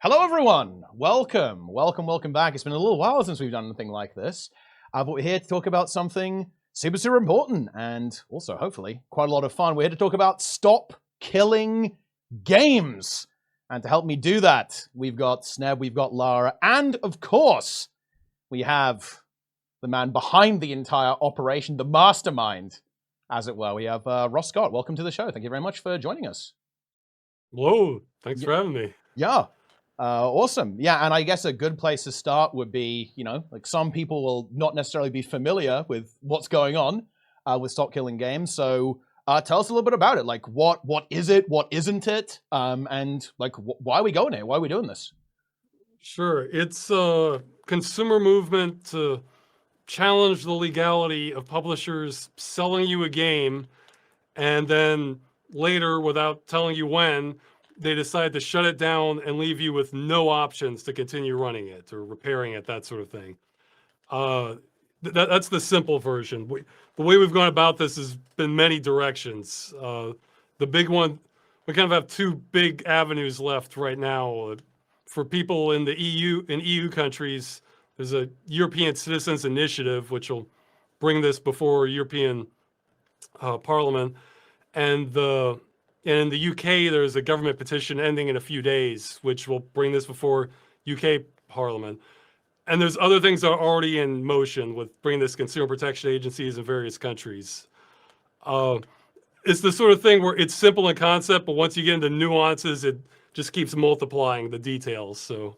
Hello, everyone. Welcome back. It's been a little while since we've done anything like this, but we're here to talk about something super important and also, hopefully, quite a lot of fun. We're here to talk about stop killing games. And to help me do that, we've got Sneb, we've got Lara, and of course, we have the man behind the entire operation, the mastermind, as it were. We have Ross Scott. Welcome to the show. Thank you very much for joining us. Hello. Thanks for having me. Yeah. Awesome. Yeah, and I guess a good place to start would be, like some people will not necessarily be familiar with what's going on with Stop Killing Games. So tell us a little bit about it. Like, what is it? What isn't it? And like, why are we going here? Why are we doing this? Sure. It's a consumer movement to challenge the legality of publishers selling you a game and then later, without telling you when, they decide to shut it down and leave you with no options to continue running it or repairing it, that sort of thing. That's the simple version. The way we've gone about this has been many directions. The big one, we kind of have two big avenues left right now. For people in the EU countries, there's a European Citizens Initiative, which will bring this before European Parliament. And in the UK, there's a government petition ending in a few days, which will bring this before UK Parliament. And there's other things that are already in motion with bringing this consumer protection agencies in various countries. It's the sort of thing where it's simple in concept, but once you get into nuances, it just keeps multiplying the details. So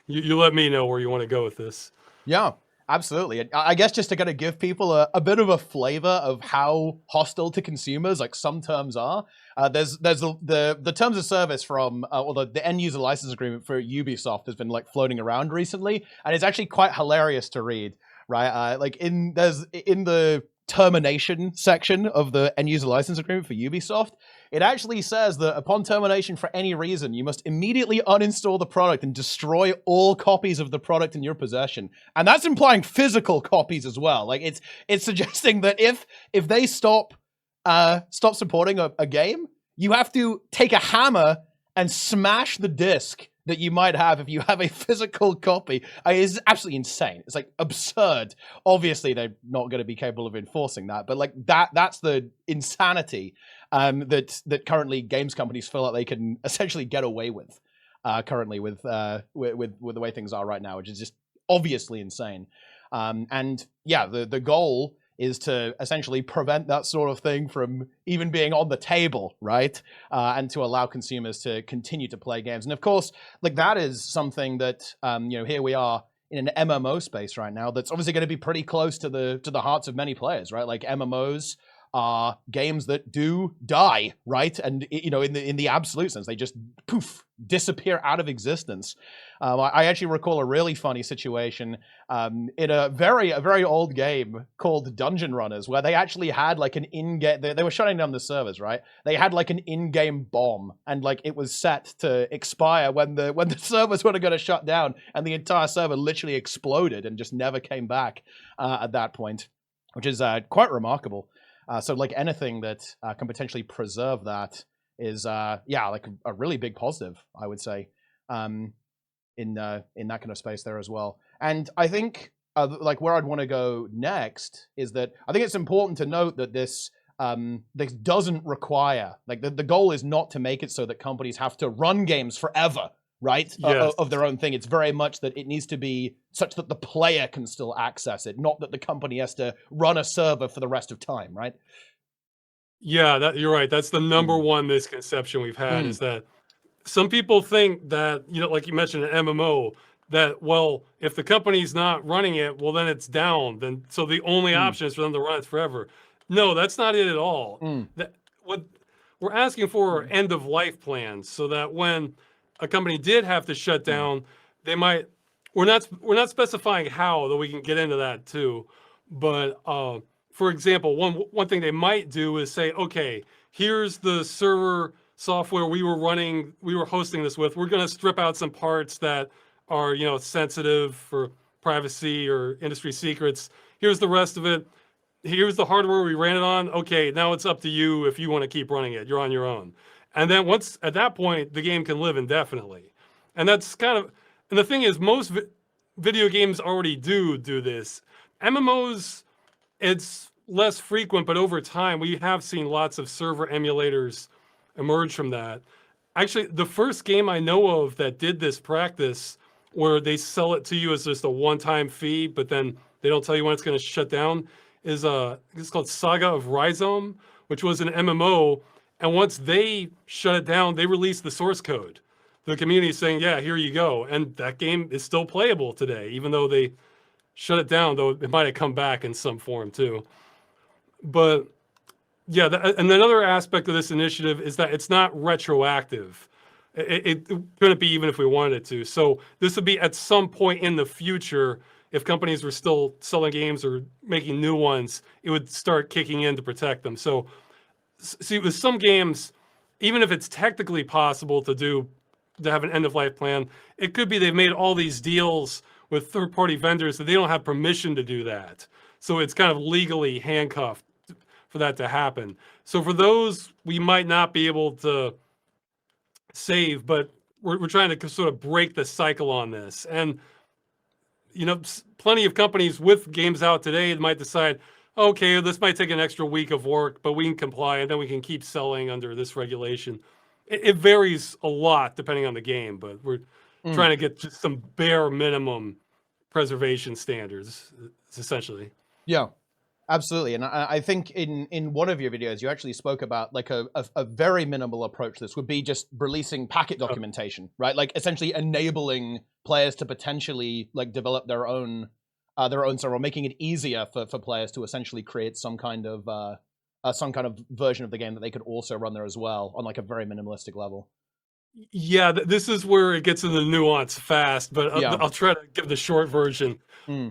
you let me know where you want to go with this. Yeah. Absolutely. I guess just to kind of give people a bit of a flavor of how hostile to consumers, like some terms are. There's the terms of service from the end user license agreement for Ubisoft has been like floating around recently, and it's actually quite hilarious to read. Right, like in the termination section of the end user license agreement for Ubisoft, it actually says that upon termination for any reason, you must immediately uninstall the product and destroy all copies of the product in your possession. And that's implying physical copies as well. Like it's suggesting that if they stop supporting a game, you have to take a hammer and smash the disc that you might have if you have a physical copy. It's absolutely insane. It's like absurd. Obviously, they're not going to be capable of enforcing that, but like that's the insanity that currently games companies feel like they can essentially get away with currently with the way things are right now, which is just obviously insane. And yeah, the goal is to essentially prevent that sort of thing from even being on the table, right? And to allow consumers to continue to play games. And of course, like that is something that, here we are in an MMO space right now that's obviously going to be pretty close to the hearts of many players, right? Like MMOs are games that do die, right? And in the absolute sense, they just poof, disappear out of existence. I actually recall a really funny situation in a very old game called Dungeon Runners, where they actually had like an in-game. They were shutting down the servers, right? They had like an in-game bomb, and like it was set to expire when the servers were going to shut down, and the entire server literally exploded and just never came back at that point, which is quite remarkable. So like anything that can potentially preserve that is like a really big positive, I would say, in that kind of space there as well. And I think like where I'd want to go next is that I think it's important to note that this doesn't require, like the goal is not to make it so that companies have to run games forever, right? Yes. Of their own thing. It's very much that it needs to be such that the player can still access it, not that the company has to run a server for the rest of time, right? Yeah, you're right. That's the number one misconception we've had is that some people think that, like you mentioned an MMO, that, well, if the company's not running it, well, then it's down. So the only option is for them to run it forever. No, that's not it at all. What we're asking for are end of life plans, so that when a company did have to shut down, they might. We're not specifying how, though we can get into that too. But for example, one thing they might do is say, okay, here's the server software we were hosting this with. We're going to strip out some parts that are sensitive for privacy or industry secrets. Here's the rest of it. Here's the hardware we ran it on. Okay, now it's up to you if you want to keep running it. You're on your own. And then at that point, the game can live indefinitely. And that's kind of, and the thing is, most video games already do this. MMOs, it's less frequent, but over time, we have seen lots of server emulators emerge from that. Actually, the first game I know of that did this practice, where they sell it to you as just a one-time fee, but then they don't tell you when it's going to shut down, is it's called Saga of Rhizome, which was an MMO. And once they shut it down, they released the source code. The community is saying, yeah, here you go. And that game is still playable today, even though they shut it down, though it might have come back in some form too. But yeah, and another aspect of this initiative is that it's not retroactive. It couldn't be even if we wanted it to. So this would be at some point in the future, if companies were still selling games or making new ones, it would start kicking in to protect them. So see, with some games, even if it's technically possible to have an end-of-life plan, it could be they've made all these deals with third-party vendors that they don't have permission to do that. So it's kind of legally handcuffed for that to happen. So for those, we might not be able to save, but we're trying to sort of break the cycle on this. And, you know, plenty of companies with games out today might decide, okay, this might take an extra week of work, but we can comply, and then we can keep selling under this regulation. It varies a lot depending on the game, but we're trying to get just some bare minimum preservation standards, essentially. Yeah, absolutely. And I think in one of your videos, you actually spoke about like a very minimal approach. This would be just releasing packet documentation, right? Like essentially enabling players to potentially like develop their own server, or making it easier for players to essentially create some kind of version of the game that they could also run there as well on like a very minimalistic level. Yeah, this is where it gets into nuance fast, but I'll try to give the short version.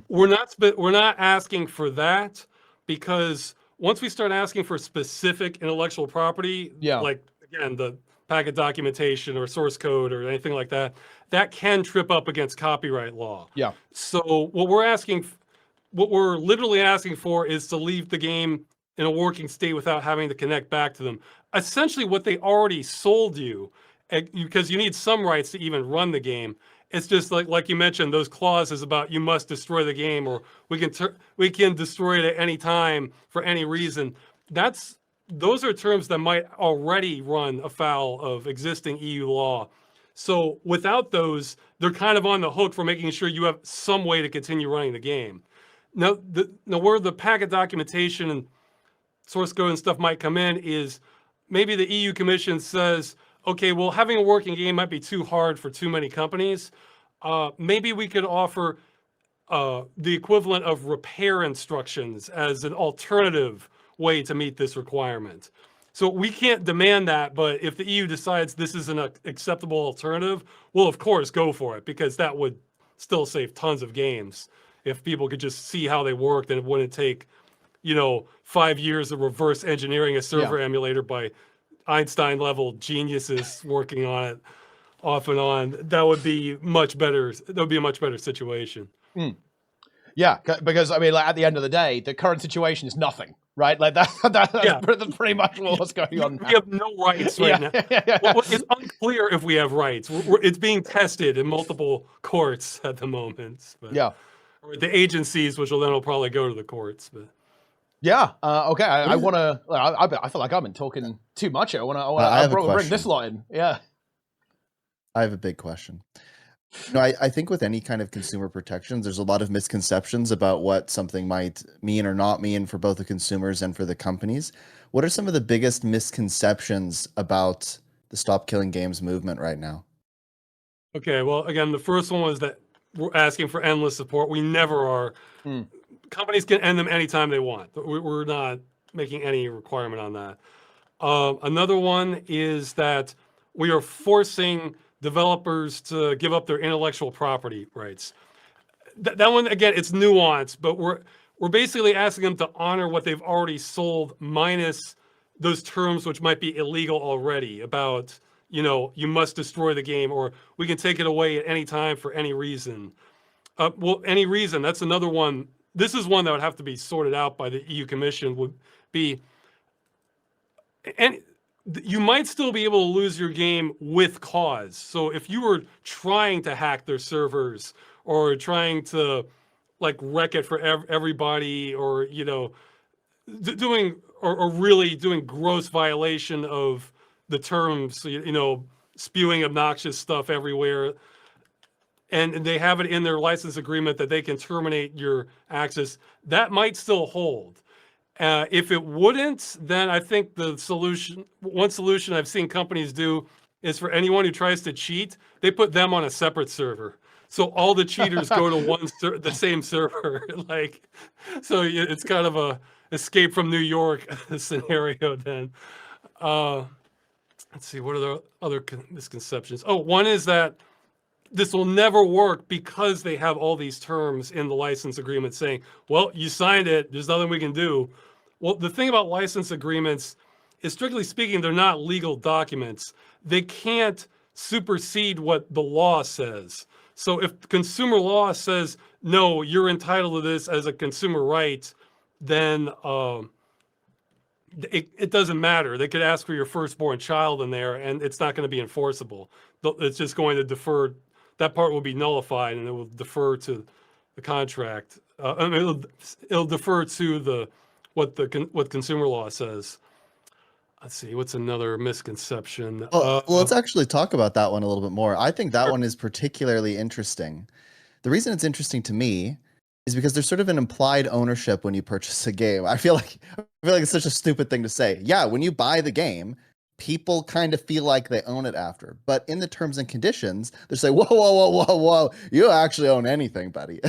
We're not asking for that, because once we start asking for specific intellectual property, like again, the packet documentation or source code or anything like that, that can trip up against copyright law. Yeah. So what we're literally asking for is to leave the game in a working state without having to connect back to them. Essentially what they already sold you, because you need some rights to even run the game. It's just like you mentioned, those clauses about you must destroy the game, or we can destroy it at any time for any reason. Those are terms that might already run afoul of existing EU law. So without those, they're kind of on the hook for making sure you have some way to continue running the game. Now where the packet documentation and source code and stuff might come in is maybe the EU Commission says, okay, well, having a working game might be too hard for too many companies. Maybe we could offer the equivalent of repair instructions as an alternative way to meet this requirement. So we can't demand that, but if the EU decides this is an acceptable alternative, we'll of course go for it, because that would still save tons of games. If people could just see how they worked, and it wouldn't take, 5 years of reverse engineering a server emulator by Einstein-level geniuses working on it off and on, that would be much better. That would be a much better situation. Yeah, because I mean, like at the end of the day, the current situation is nothing, right? Like that's pretty much what's going on now. We have no rights right now. Well, it's unclear if we have rights. It's being tested in multiple courts at the moment. But, or the agencies, which will probably go to the courts. But okay. I want to. I feel like I've been talking too much here. I want to bring this lot in. Yeah. I have a big question. I think with any kind of consumer protections, there's a lot of misconceptions about what something might mean or not mean for both the consumers and for the companies. What are some of the biggest misconceptions about the Stop Killing Games movement right now? Okay, well, again, the first one was that we're asking for endless support. We never are. Companies can end them anytime they want. We're not making any requirement on that. Another one is that we are forcing developers to give up their intellectual property rights. That one, again, it's nuanced, but we're basically asking them to honor what they've already sold, minus those terms which might be illegal already about, you must destroy the game, or we can take it away at any time for any reason. Well, any reason, that's another one. This is one that would have to be sorted out by the EU Commission, would be, and you might still be able to lose your game with cause. So if you were trying to hack their servers or trying to like wreck it for everybody, or doing or really doing gross violation of the terms, spewing obnoxious stuff everywhere, and they have it in their license agreement that they can terminate your access, that might still hold. If it wouldn't, then I think one solution I've seen companies do is for anyone who tries to cheat, they put them on a separate server. So all the cheaters go to the same server. So it's kind of a escape from New York scenario then. Let's see, what are the other misconceptions? Oh, one is that this will never work because they have all these terms in the license agreement saying, well, you signed it, there's nothing we can do. Well, the thing about license agreements is, strictly speaking, they're not legal documents. They can't supersede what the law says. So if consumer law says, no, you're entitled to this as a consumer right, then it doesn't matter. They could ask for your firstborn child in there, and it's not going to be enforceable. It's just going to defer. That part will be nullified, and it will defer to the contract. It'll defer to what consumer law says. Let's see, what's another misconception? Well, let's actually talk about that one a little bit more. I think that one is particularly interesting. The reason it's interesting to me is because there's sort of an implied ownership when you purchase a game. I feel like it's such a stupid thing to say. Yeah, when you buy the game, people kind of feel like they own it after. But in the terms and conditions, they're saying, whoa, whoa, whoa, whoa, whoa, you don't actually own anything, buddy.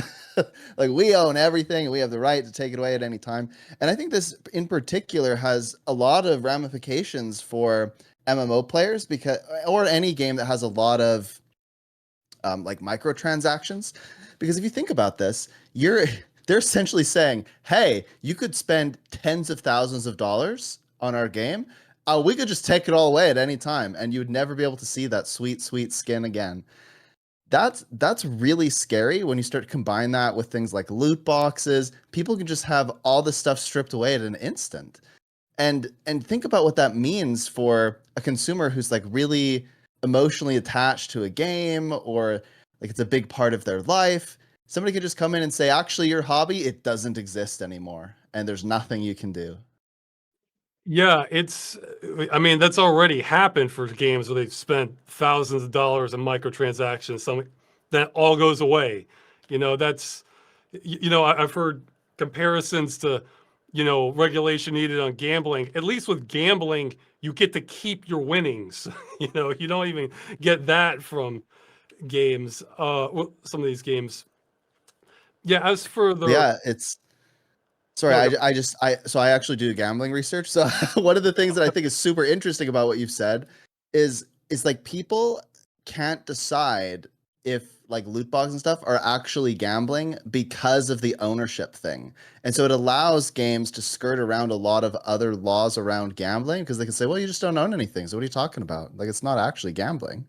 Like, we own everything, and we have the right to take it away at any time. And I think this in particular has a lot of ramifications for MMO players, or any game that has a lot of like microtransactions. Because if you think about this, they're essentially saying, hey, you could spend tens of thousands of dollars on our game. We could just take it all away at any time, and you would never be able to see that sweet, sweet skin again. That's really scary when you start to combine that with things like loot boxes. People can just have all this stuff stripped away at an instant. And think about what that means for a consumer who's like really emotionally attached to a game, or like it's a big part of their life. Somebody could just come in and say, actually, your hobby, it doesn't exist anymore, and there's nothing you can do. Yeah, that's already happened for games where they've spent thousands of dollars in microtransactions. Something that all goes away. I've heard comparisons to, regulation needed on gambling. At least with gambling, you get to keep your winnings. You don't even get that from games. Some of these games. Yeah, as for the Sorry, I actually do gambling research. So one of the things that I think is super interesting about what you've said is like people can't decide if like loot boxes and stuff are actually gambling because of the ownership thing. And so it allows games to skirt around a lot of other laws around gambling, because they can say, well, you just don't own anything. So what are you talking about? Like, it's not actually gambling.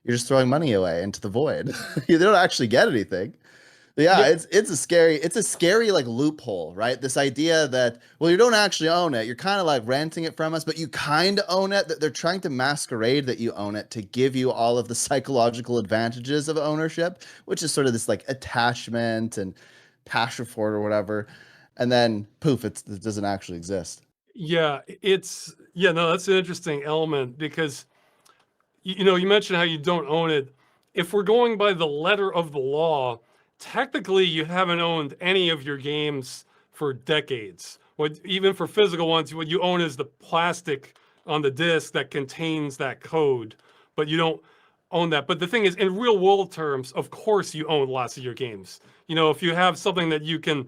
You're just throwing money away into the void. You don't actually get anything. Yeah, it's a scary like loophole, right? This idea that, well, you don't actually own it. You're kind of like renting it from us, but you kind of own it. That they're trying to masquerade that you own it to give you all of the psychological advantages of ownership, which is sort of this like attachment and passion for it or whatever. And then poof, it doesn't actually exist. Yeah, that's an interesting element, because you mentioned how you don't own it. If we're going by the letter of the law, technically you haven't owned any of your games for decades. Even for physical ones, what you own is the plastic on the disc that contains that code, but you don't own that. But the thing is, in real world terms, of course you own lots of your games. If you have something that you can,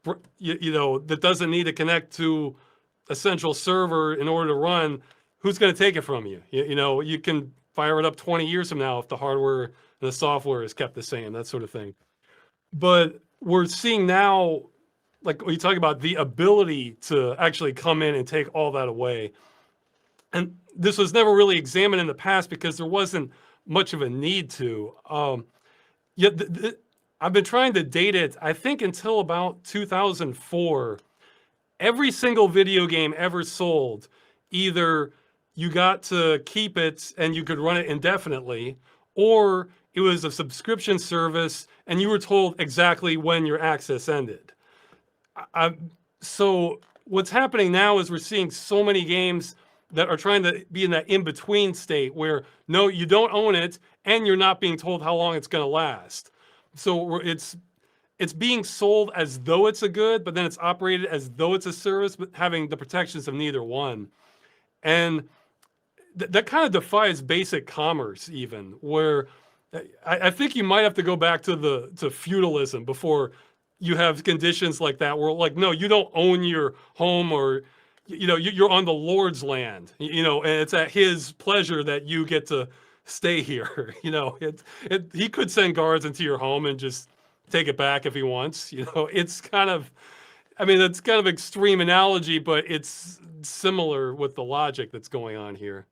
that doesn't need to connect to a central server in order to run, who's going to take it from you? You can fire it up 20 years from now if the hardware and the software is kept the same, that sort of thing. But we're seeing now, like when you talk about the ability to actually come in and take all that away. And this was never really examined in the past because there wasn't much of a need to. Yet I've been trying to date it, I think until about 2004, every single video game ever sold either you got to keep it and you could run it indefinitely, or it was a subscription service and you were told exactly when your access ended. So what's happening now is we're seeing so many games that are trying to be in that in-between state where, no, you don't own it and you're not being told how long it's going to last. So it's being sold as though it's a good, but then it's operated as though it's a service, but having the protections of neither one. And that kind of defies basic commerce, even, where I think you might have to go back to feudalism before you have conditions like that, where like, no, you don't own your home, or you're on the Lord's land, and it's at his pleasure that you get to stay here. He could send guards into your home and just take it back if he wants. It's kind of, it's kind of extreme analogy, but it's similar with the logic that's going on here.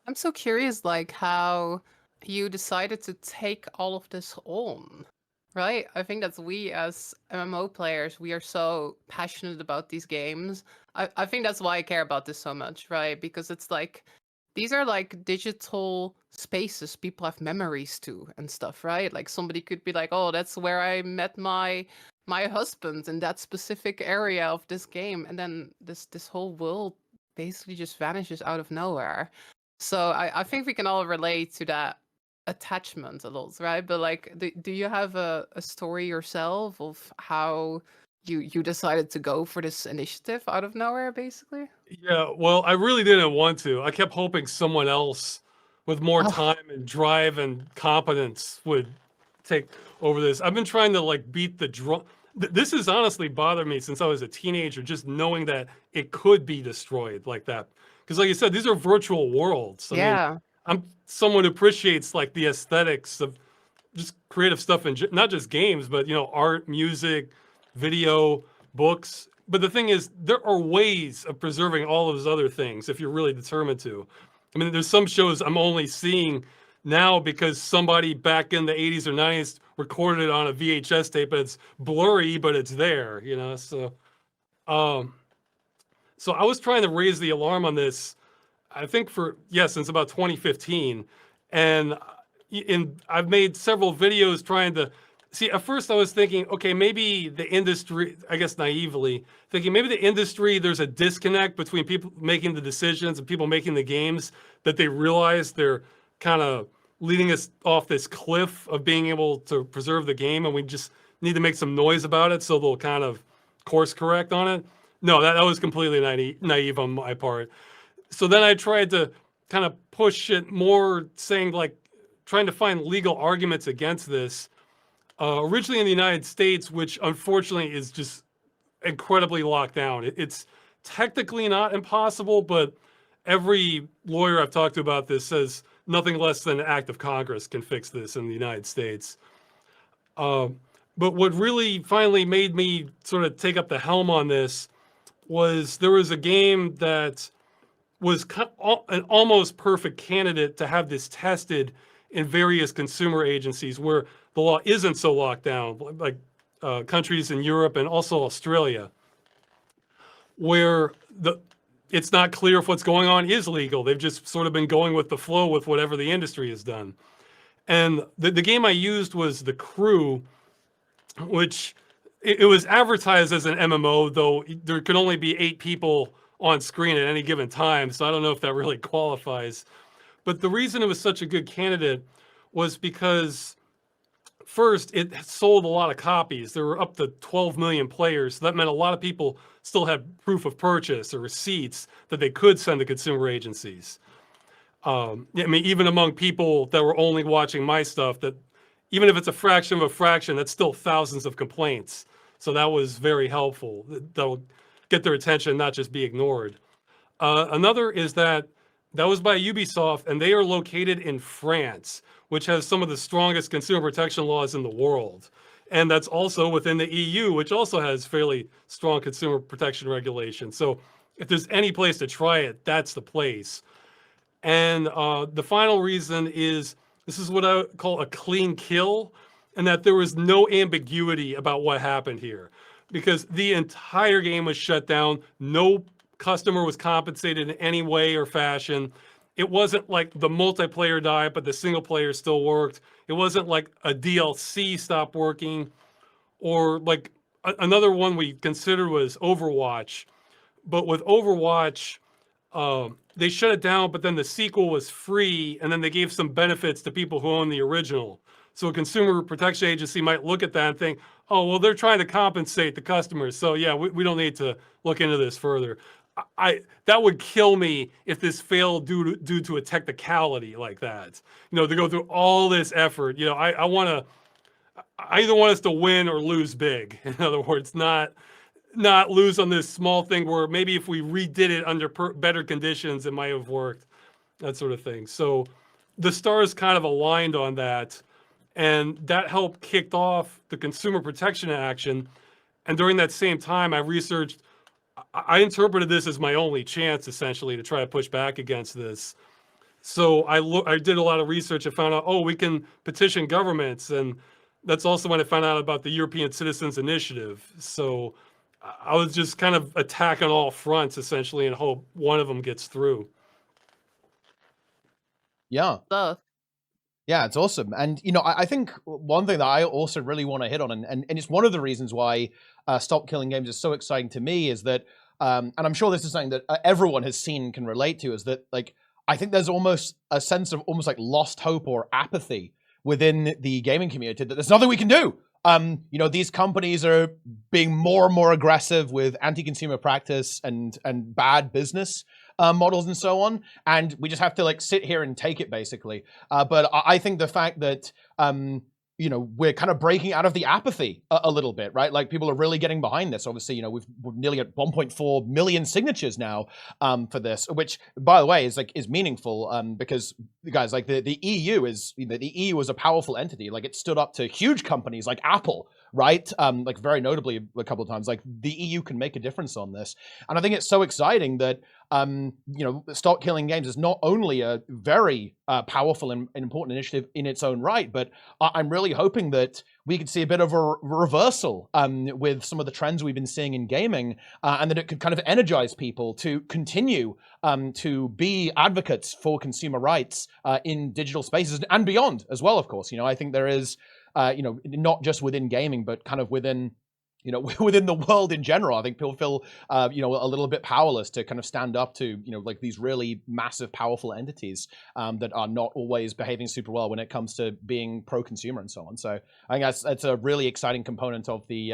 I'm so curious, like, how you decided to take all of this on, right? I think that we as MMO players, we are so passionate about these games. I think that's why I care about this so much, right? Because it's like, these are like digital spaces people have memories to and stuff, right? Like somebody could be like, oh, that's where I met my husband in that specific area of this game. And then this whole world basically just vanishes out of nowhere. So I think we can all relate to that attachment a lot, right? But like, do you have a story yourself of how you decided to go for this initiative out of nowhere, basically? Yeah, well, I really didn't want to. I kept hoping someone else with more time and drive and competence would take over this. I've been trying to like beat the drum. This has honestly bothered me since I was a teenager, just knowing that it could be destroyed like that. Because like you said, these are virtual worlds. I mean, I'm someone who appreciates like the aesthetics of just creative stuff, and not just games, but art, music, video, books. But the thing is, there are ways of preserving all of those other things if you're really determined to. I mean, there's some shows I'm only seeing now because somebody back in the 80s or 90s recorded it on a VHS tape, and it's blurry, but it's there, So I was trying to raise the alarm on this, I think since about 2015. And I've made several videos trying to see. At first I was thinking, okay, maybe the industry, I guess naively, thinking maybe the industry, there's a disconnect between people making the decisions and people making the games, that they realize they're kind of leading us off this cliff of being able to preserve the game, and we just need to make some noise about it so they'll kind of course correct on it. No, that was completely naive on my part. So then I tried to kind of push it more, saying like, trying to find legal arguments against this. Originally in the United States, which unfortunately is just incredibly locked down. It's technically not impossible, but every lawyer I've talked to about this says nothing less than an act of Congress can fix this in the United States. But what really finally made me sort of take up the helm on this was there was a game that was an almost perfect candidate to have this tested in various consumer agencies where the law isn't so locked down, like countries in Europe and also Australia, where it's not clear if what's going on is legal. They've just sort of been going with the flow with whatever the industry has done. And the game I used was The Crew, which it was advertised as an MMO, though there could only be 8 people on screen at any given time. So I don't know if that really qualifies. But the reason it was such a good candidate was because, first, it sold a lot of copies. There were up to 12 million players. So that meant a lot of people still had proof of purchase or receipts that they could send to consumer agencies. I mean, even among people that were only watching my stuff, that even if it's a fraction of a fraction, that's still thousands of complaints. So that was very helpful. That'll get their attention, not just be ignored. Another is that was by Ubisoft, and they are located in France, which has some of the strongest consumer protection laws in the world. And that's also within the EU, which also has fairly strong consumer protection regulations. So if there's any place to try it, that's the place. And the final reason is, this is what I call a clean kill, and that there was no ambiguity about what happened here, because the entire game was shut down. No customer was compensated in any way or fashion. It wasn't like the multiplayer died, but the single player still worked. It wasn't like a DLC stopped working, or like another one we considered was Overwatch. But with Overwatch, they shut it down, but then the sequel was free, and then they gave some benefits to people who own the original. So a consumer protection agency might look at that and think, oh, well, they're trying to compensate the customers. So yeah, we don't need to look into this further. That would kill me if this failed due to a technicality like that. You know, to go through all this effort. You know, I either want us to win or lose big. In other words, not lose on this small thing where maybe if we redid it under better conditions, it might have worked, that sort of thing. So the stars kind of aligned on that, and that helped kicked off the consumer protection action. And during that same time, I interpreted this as my only chance, essentially, to try to push back against this. So I did a lot of research and found out, oh, we can petition governments. And that's also when I found out about the European Citizens Initiative. So I was just kind of attacking all fronts, essentially, and hope one of them gets through. Yeah. Yeah, it's awesome. And, you know, I think one thing that I also really want to hit on, and it's one of the reasons why Stop Killing Games is so exciting to me, is that, and I'm sure this is something that everyone has seen and can relate to, is that, like, I think there's almost a sense of almost like lost hope or apathy within the gaming community that there's nothing we can do. You know, these companies are being more and more aggressive with anti-consumer practice and bad business models and so on, and we just have to like sit here and take it, basically. But I think the fact that you know, we're kind of breaking out of the apathy a little bit, right? Like, people are really getting behind this. Obviously, you know, we're nearly at 1.4 million signatures now for this, which, by the way, is meaningful because, guys, like the EU is, you know, the EU is a powerful entity. Like, it stood up to huge companies like Apple, right? Like, very notably a couple of times. Like, the EU can make a difference on this, and I think it's so exciting that you know, Stop Killing Games is not only a very powerful and important initiative in its own right, but I'm really hoping that we could see a bit of a reversal with some of the trends we've been seeing in gaming, and that it could kind of energize people to continue to be advocates for consumer rights in digital spaces and beyond as well, of course. You know, I think there is, you know, not just within gaming, but kind of within, you know, within the world in general. I think people feel, you know, a little bit powerless to kind of stand up to, you know, like these really massive, powerful entities that are not always behaving super well when it comes to being pro-consumer and so on. So I think that's a really exciting component of the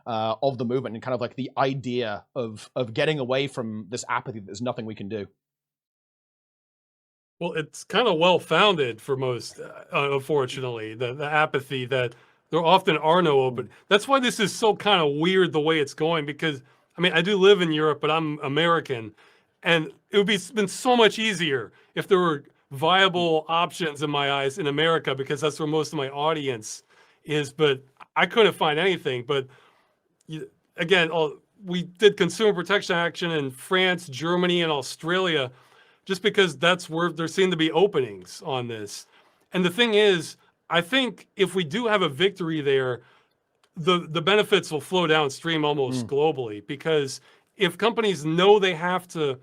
movement, and kind of like the idea of getting away from this apathy that there's nothing we can do. Well, it's kind of well-founded for most, unfortunately, the apathy that there often are no open. That's why this is so kind of weird the way it's going, because, I mean, I do live in Europe, but I'm American, and it would been so much easier if there were viable options in my eyes in America, because that's where most of my audience is, but I couldn't find anything. But again, we did consumer protection action in France, Germany, and Australia, just because that's where there seem to be openings on this. And the thing is, I think if we do have a victory there, the benefits will flow downstream almost globally, because if companies know they have to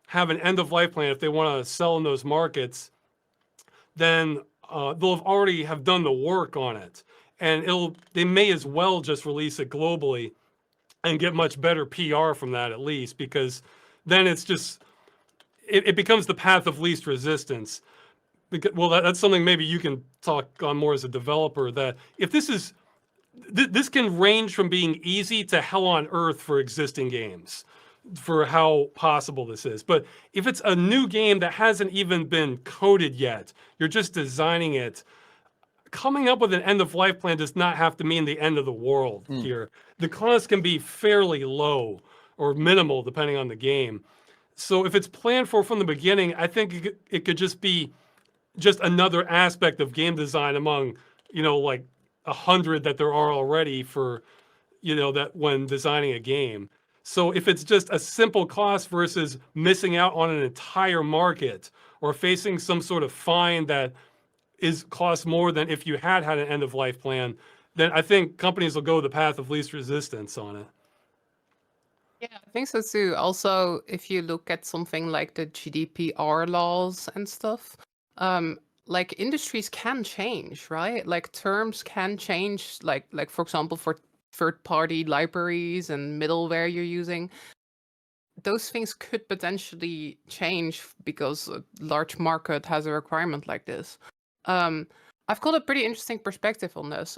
have an end-of-life plan if they want to sell in those markets, then they'll already have done the work on it. And they may as well just release it globally and get much better PR from that, at least, because then it's just, it becomes the path of least resistance. Well, that's something maybe you can talk on more as a developer, that if this can range from being easy to hell on earth for existing games, for how possible this is. But if it's a new game that hasn't even been coded yet, you're just designing it, coming up with an end-of-life plan does not have to mean the end of the world here. The cost can be fairly low or minimal, depending on the game. So if it's planned for from the beginning, I think it could just be just another aspect of game design among, you know, like 100 that there are already for, you know, that when designing a game. So if it's just a simple cost versus missing out on an entire market or facing some sort of fine that costs more than if you had an end-of-life plan, then I think companies will go the path of least resistance on it. Yeah, I think so too. Also, if you look at something like the GDPR laws and stuff, like industries can change, right? Like terms can change, like for example, for third-party libraries and middleware you're using, those things could potentially change because a large market has a requirement like this. I've got a pretty interesting perspective on this.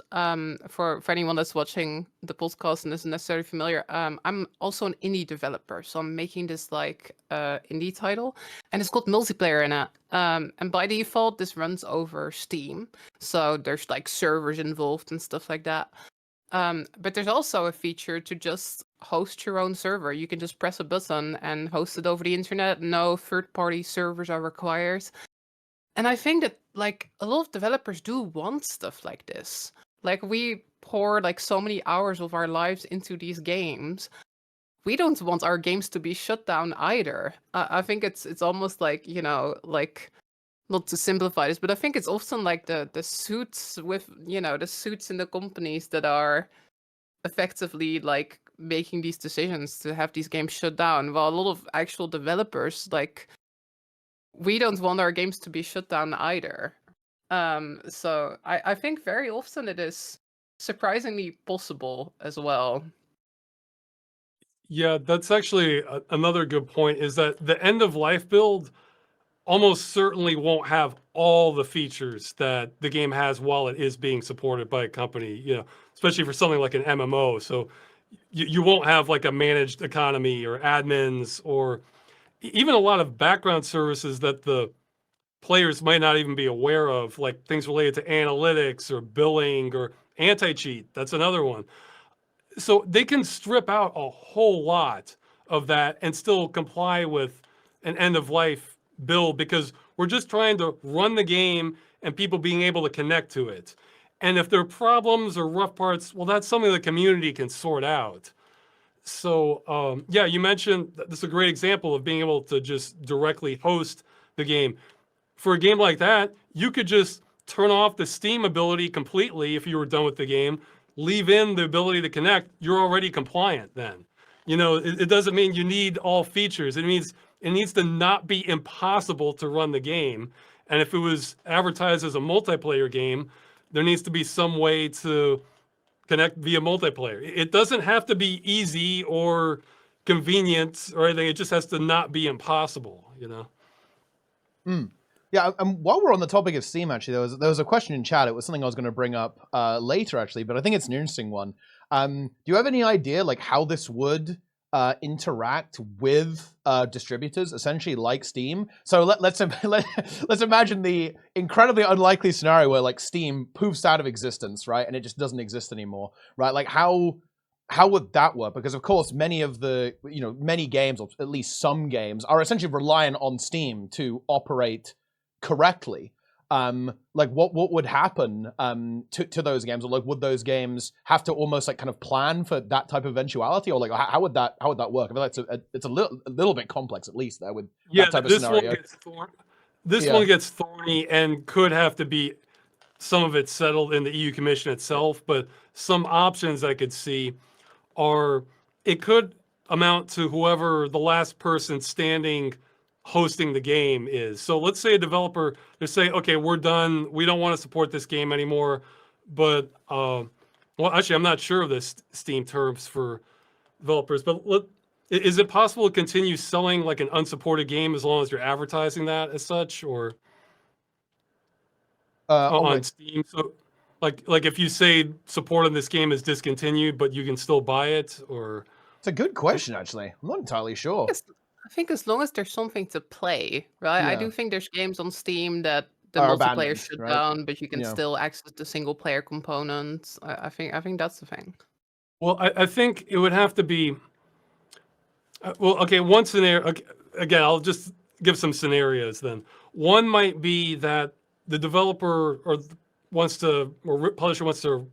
For anyone that's watching the podcast and isn't necessarily familiar, I'm also an indie developer, so I'm making this like indie title, and it's got multiplayer in it. And by default, this runs over Steam, so there's like servers involved and stuff like that. But there's also a feature to just host your own server. You can just press a button and host it over the internet. No third-party servers are required. And I think that like a lot of developers do want stuff like this. Like we pour like so many hours of our lives into these games. We don't want our games to be shut down either. I think it's almost like, you know, like not to simplify this, but I think it's often like the suits with, you know, the suits in the companies that are effectively like making these decisions to have these games shut down. While a lot of actual developers, like, we don't want our games to be shut down either. So I think very often it is surprisingly possible as well. Yeah, that's actually another good point, is that the end of life build almost certainly won't have all the features that the game has while it is being supported by a company, you know, especially for something like an MMO. So you won't have like a managed economy or admins or even a lot of background services that the players might not even be aware of, like things related to analytics or billing or anti-cheat. That's another one. So they can strip out a whole lot of that and still comply with an end of life build, because we're just trying to run the game and people being able to connect to it. And if there are problems or rough parts, well, that's something the community can sort out. So yeah, you mentioned this is a great example of being able to just directly host the game. For a game like that, you could just turn off the Steam ability completely if you were done with the game, leave in the ability to connect, you're already compliant then. You know, it doesn't mean you need all features. It means it needs to not be impossible to run the game. And if it was advertised as a multiplayer game, there needs to be some way to connect via multiplayer. It doesn't have to be easy or convenient or anything. It just has to not be impossible, you know? Yeah, and while we're on the topic of Steam, actually, there was a question in chat. It was something I was going to bring up later, actually, but I think it's an interesting one. Do you have any idea, like, how this would interact with distributors, essentially like Steam? So let's imagine the incredibly unlikely scenario where, like, Steam poofs out of existence, right, and it just doesn't exist anymore, right? Like, how would that work? Because of course, many of the many games, or at least some games, are essentially reliant on Steam to operate correctly. Like what would happen to those games, or like would those games have to almost like kind of plan for that type of eventuality, or like how would that work? I feel like it's a little bit complex, at least there, with that type of scenario. This one gets thorny and could have to be some of it settled in the EU Commission itself, but some options I could see are, it could amount to whoever the last person standing hosting the game is. So let's say a developer, they say, okay, we're done. We don't want to support this game anymore. But, well, actually, I'm not sure of the Steam terms for developers, but is it possible to continue selling like an unsupported game as long as you're advertising that as such, or on Steam? So like if you say support on this game is discontinued, but you can still buy it, or? It's a good question, actually. I'm not entirely sure. I think as long as there's something to play, right? Yeah. I do think there's games on Steam that the Are multiplayer abandoned, shut right? down, but you can Yeah. still access the single player components. I think that's the thing. Well, I think it would have to be, well, okay, one scenario, okay, again, I'll just give some scenarios then. One might be that the developer or publisher wants to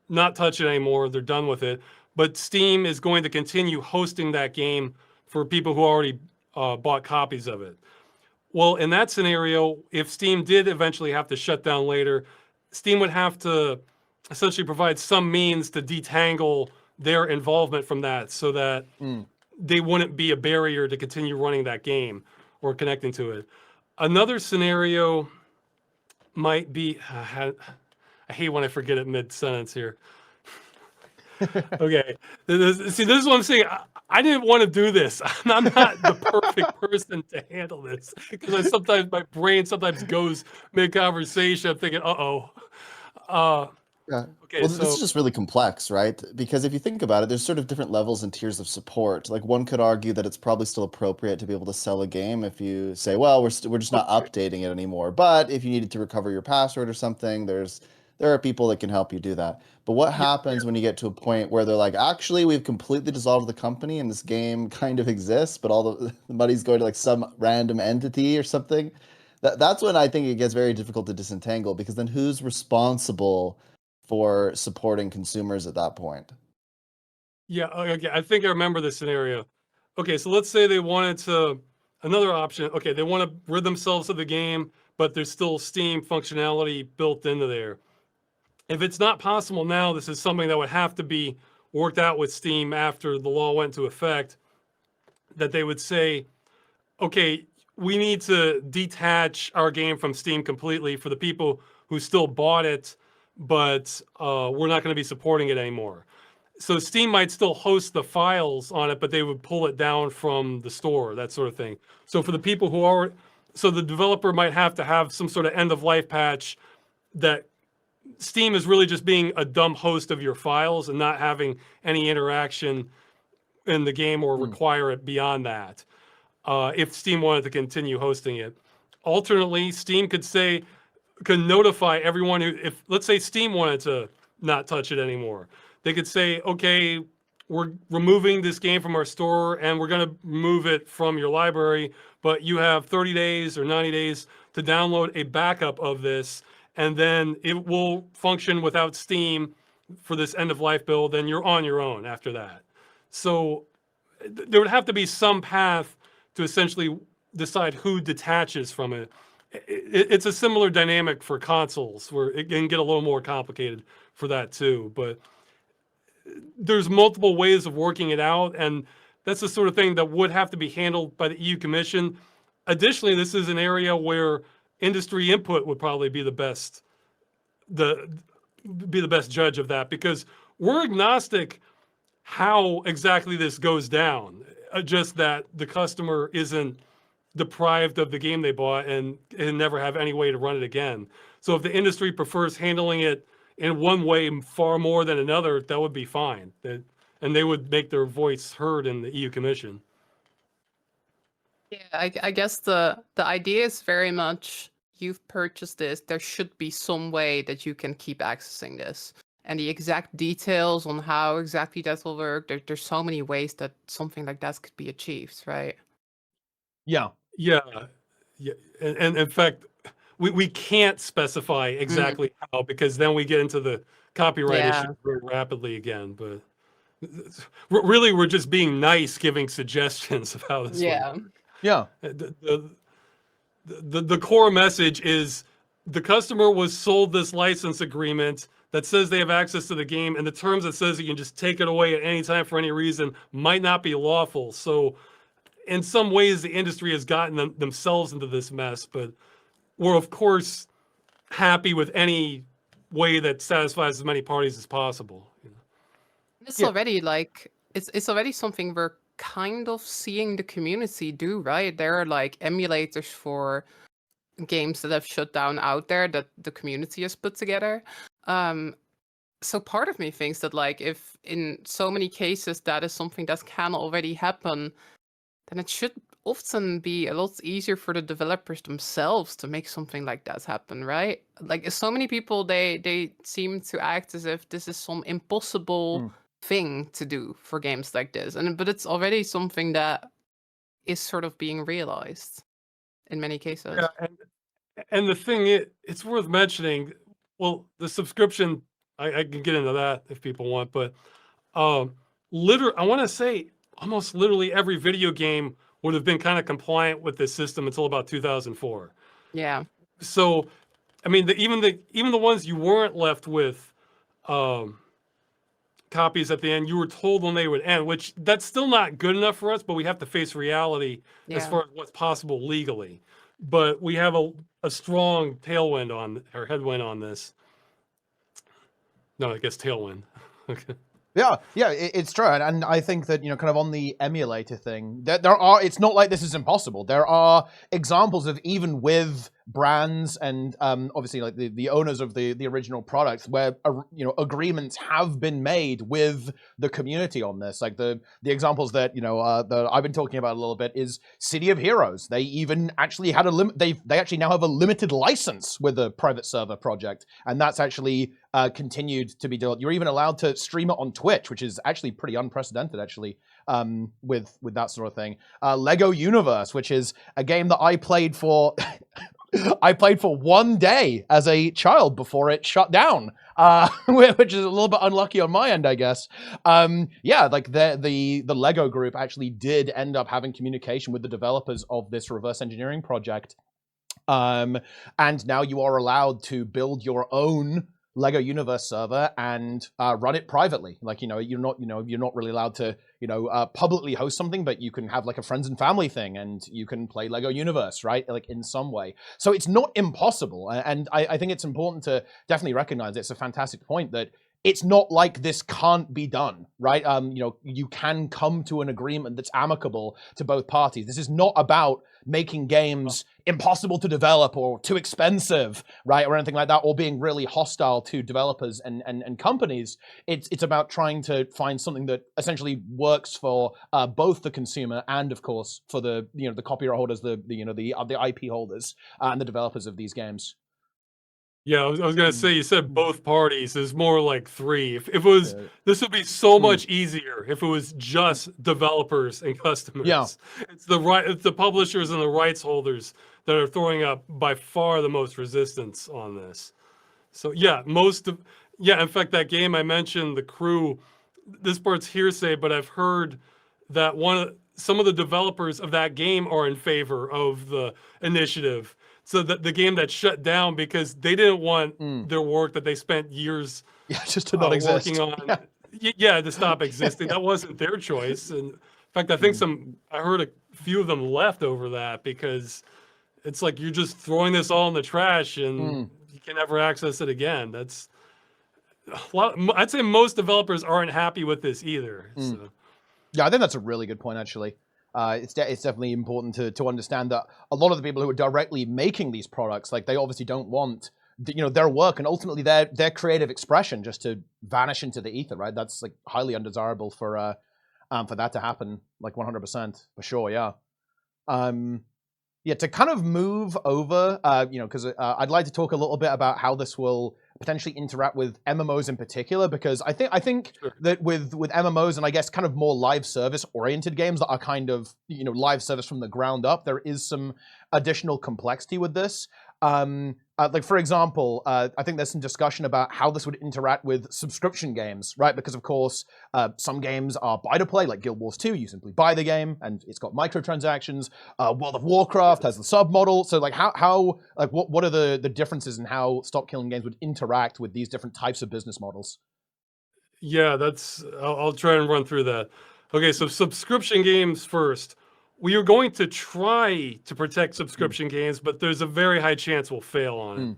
not touch it anymore, they're done with it, but Steam is going to continue hosting that game for people who already bought copies of it. Well, in that scenario, if Steam did eventually have to shut down later, Steam would have to essentially provide some means to detangle their involvement from that, so that they wouldn't be a barrier to continue running that game or connecting to it. Another scenario might be, I hate when I forget it mid-sentence here. Okay, this is what I'm saying. I didn't want to do this. I'm not the perfect person to handle this because sometimes my brain sometimes goes mid-conversation. I'm thinking, Yeah. Okay, Well, so this is just really complex, right? Because if you think about it, there's sort of different levels and tiers of support. Like one could argue that it's probably still appropriate to be able to sell a game if you say, well, we're just not updating it anymore. But if you needed to recover your password or something, there are people that can help you do that. But what happens when you get to a point where they're like, actually, we've completely dissolved the company and this game kind of exists, but all the money's going to like some random entity or something? That's when I think it gets very difficult to disentangle, because then who's responsible for supporting consumers at that point? yeah, okay, I think I remember this scenario. Okay, so let's say they wanted to, another option, okay, they want to rid themselves of the game, but there's still Steam functionality built into there. If it's not possible now, this is something that would have to be worked out with Steam after the law went into effect, that they would say, okay, we need to detach our game from Steam completely for the people who still bought it, but we're not going to be supporting it anymore. So Steam might still host the files on it, but they would pull it down from the store, that sort of thing. So for the people who are, so the developer might have to have some sort of end of life patch that Steam is really just being a dumb host of your files and not having any interaction in the game or require it beyond that. If Steam wanted to continue hosting it. Alternately, Steam could notify everyone who, if let's say Steam wanted to not touch it anymore, they could say, okay, we're removing this game from our store and we're going to remove it from your library, but you have 30 days or 90 days to download a backup of this, and then it will function without Steam for this end of life build, and you're on your own after that. So there would have to be some path to essentially decide who detaches from it. It's a similar dynamic for consoles where it can get a little more complicated for that too, but there's multiple ways of working it out, and that's the sort of thing that would have to be handled by the EU Commission. Additionally, this is an area where industry input would probably be the best judge of that, because we're agnostic how exactly this goes down, just that the customer isn't deprived of the game they bought and never have any way to run it again. So if the industry prefers handling it in one way far more than another, that would be fine. And they would make their voice heard in the EU Commission. Yeah, I guess the idea is very much, you've purchased this, there should be some way that you can keep accessing this. And the exact details on how exactly that will work, there's so many ways that something like that could be achieved, right? Yeah. Yeah. And in fact, we can't specify exactly how, because then we get into the copyright issue very rapidly again. But really, we're just being nice, giving suggestions of how this works. Yeah. The core message is the customer was sold this license agreement that says they have access to the game, and the terms that says you can just take it away at any time for any reason might not be lawful. So in some ways, the industry has gotten themselves into this mess, but we're of course happy with any way that satisfies as many parties as possible. It's already like, it's already something we're kind of seeing the community do, right? There are like emulators for games that have shut down out there that the community has put together. So part of me thinks that like, if in so many cases that is something that can already happen, then it should often be a lot easier for the developers themselves to make something like that happen, right? Like so many people, they seem to act as if this is some impossible thing to do for games like this, but it's already something that is sort of being realized in many cases. Yeah, and the thing is, it's worth mentioning, well, the subscription, I can get into that if people want, but I want to say almost literally every video game would have been kind of compliant with this system until about 2004. Yeah. So, I mean, even the ones you weren't left with kind copies at the end. You were told when they would end, which that's still not good enough for us, but we have to face reality as far as what's possible legally. But we have a strong tailwind on, or headwind on this. No, I guess tailwind. Okay. Yeah, it's true, and I think that, you know, kind of on the emulator thing, there are. It's not like this is impossible. There are examples of, even with brands and obviously like the owners of the original products, where you know, agreements have been made with the community on this. Like the examples that, you know, that I've been talking about a little bit is City of Heroes. They even actually had they actually now have a limited license with the private server project, and that's actually continued to be developed. You're even allowed to stream it on Twitch, which is actually pretty unprecedented, actually, with that sort of thing. Lego Universe, which is a game that I played for. I played for 1 day as a child before it shut down, which is a little bit unlucky on my end, I guess. Yeah, like the Lego group actually did end up having communication with the developers of this reverse engineering project, and now you are allowed to build your own Lego Universe server and run it privately. Like, you know, you're not really allowed to, you know, publicly host something, but you can have like a friends and family thing, and you can play Lego Universe, right? Like in some way. So it's not impossible, and I think it's important to definitely recognize it's a fantastic point that it's not like this can't be done, right? You know, you can come to an agreement that's amicable to both parties. This is not about making games impossible to develop or too expensive, right, or anything like that, or being really hostile to developers and companies. It's about trying to find something that essentially works for both the consumer and, of course, for the, you know, the copyright holders, the IP holders, and the developers of these games. Yeah, I was gonna say, you said both parties. There's more like three. If it was, this would be so much easier if it was just developers and customers. Yeah. It's the publishers and the rights holders that are throwing up by far the most resistance on this. So yeah, in fact, that game I mentioned, The Crew, this part's hearsay, but I've heard that some of the developers of that game are in favor of the initiative. So the game that shut down because they didn't want their work that they spent years just to not exist, working on, to stop existing. That wasn't their choice. And in fact, I think I heard a few of them left over that, because it's like you're just throwing this all in the trash and you can never access it again. That's a lot. I'd say most developers aren't happy with this either. So. Yeah, I think that's a really good point, actually. It's definitely important to understand that a lot of the people who are directly making these products, like, they obviously don't want their work and ultimately their creative expression just to vanish into the ether, right? That's like highly undesirable for that to happen, like 100% for sure. Yeah. Yeah, to kind of move over, because I'd like to talk a little bit about how this will potentially interact with MMOs in particular, because I think that with MMOs and I guess kind of more live service oriented games that are kind of, live service from the ground up, there is some additional complexity with this. Like, for example, I think there's some discussion about how this would interact with subscription games, right? Because, of course, some games are buy-to-play, like Guild Wars 2. You simply buy the game, and it's got microtransactions. World of Warcraft has the sub-model. So, like, what are the differences in how stop-killing games would interact with these different types of business models? Yeah, I'll try and run through that. Okay, so subscription games first. We are going to try to protect subscription games, but there's a very high chance we'll fail on it.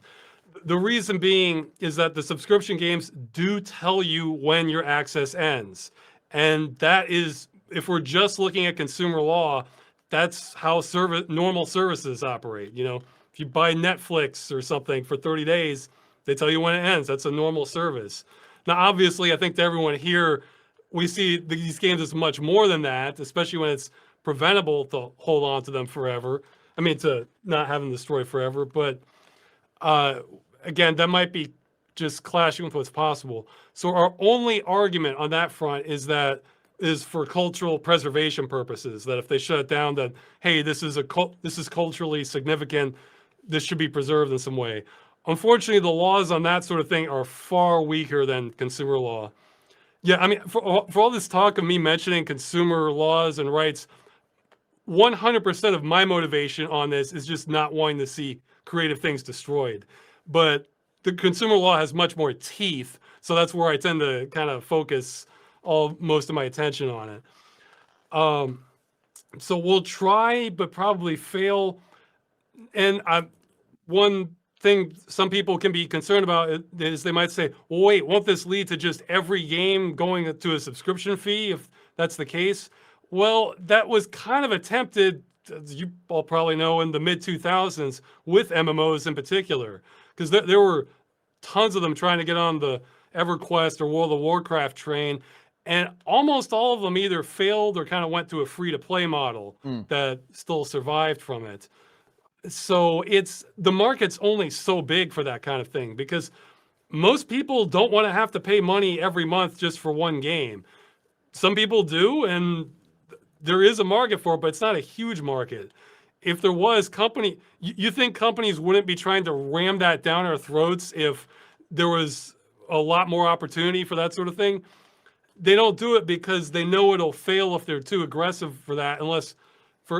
The reason being is that the subscription games do tell you when your access ends. And that is, if we're just looking at consumer law, that's how normal services operate. If you buy Netflix or something for 30 days, they tell you when it ends. That's a normal service. Now, obviously, I think to everyone here, we see these games as much more than that, especially when it's preventable to hold on to them forever. I mean, to not have them destroyed forever. But again, that might be just clashing with what's possible. So our only argument on that front is for cultural preservation purposes. That if they shut it down, that hey, this is culturally significant. This should be preserved in some way. Unfortunately, the laws on that sort of thing are far weaker than consumer law. Yeah, I mean, for all this talk of me mentioning consumer laws and rights, 100% of my motivation on this is just not wanting to see creative things destroyed. But the consumer law has much more teeth. So that's where I tend to kind of focus most of my attention on it. So we'll try, but probably fail. And one thing some people can be concerned about is they might say, well, wait, won't this lead to just every game going to a subscription fee if that's the case? Well, that was kind of attempted, as you all probably know, in the mid-2000s with MMOs in particular, because there were tons of them trying to get on the EverQuest or World of Warcraft train, and almost all of them either failed or kind of went to a free-to-play model that still survived from it. So the market's only so big for that kind of thing, because most people don't want to have to pay money every month just for one game. Some people do, and there is a market for it, but it's not a huge market. If there was you think companies wouldn't be trying to ram that down our throats if there was a lot more opportunity for that sort of thing? They don't do it because they know it'll fail if they're too aggressive for that,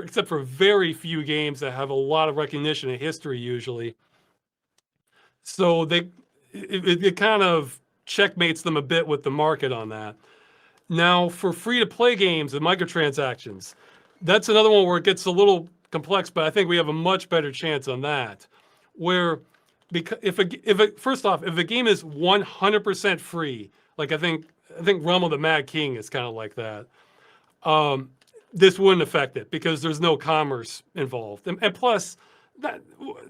except for very few games that have a lot of recognition and history usually. So it kind of checkmates them a bit with the market on that. Now, for free-to-play games and microtransactions, that's another one where it gets a little complex, but I think we have a much better chance on that. First off, if a game is 100% free, like I think Realm the Mad King is kind of like that, this wouldn't affect it because there's no commerce involved. And plus, that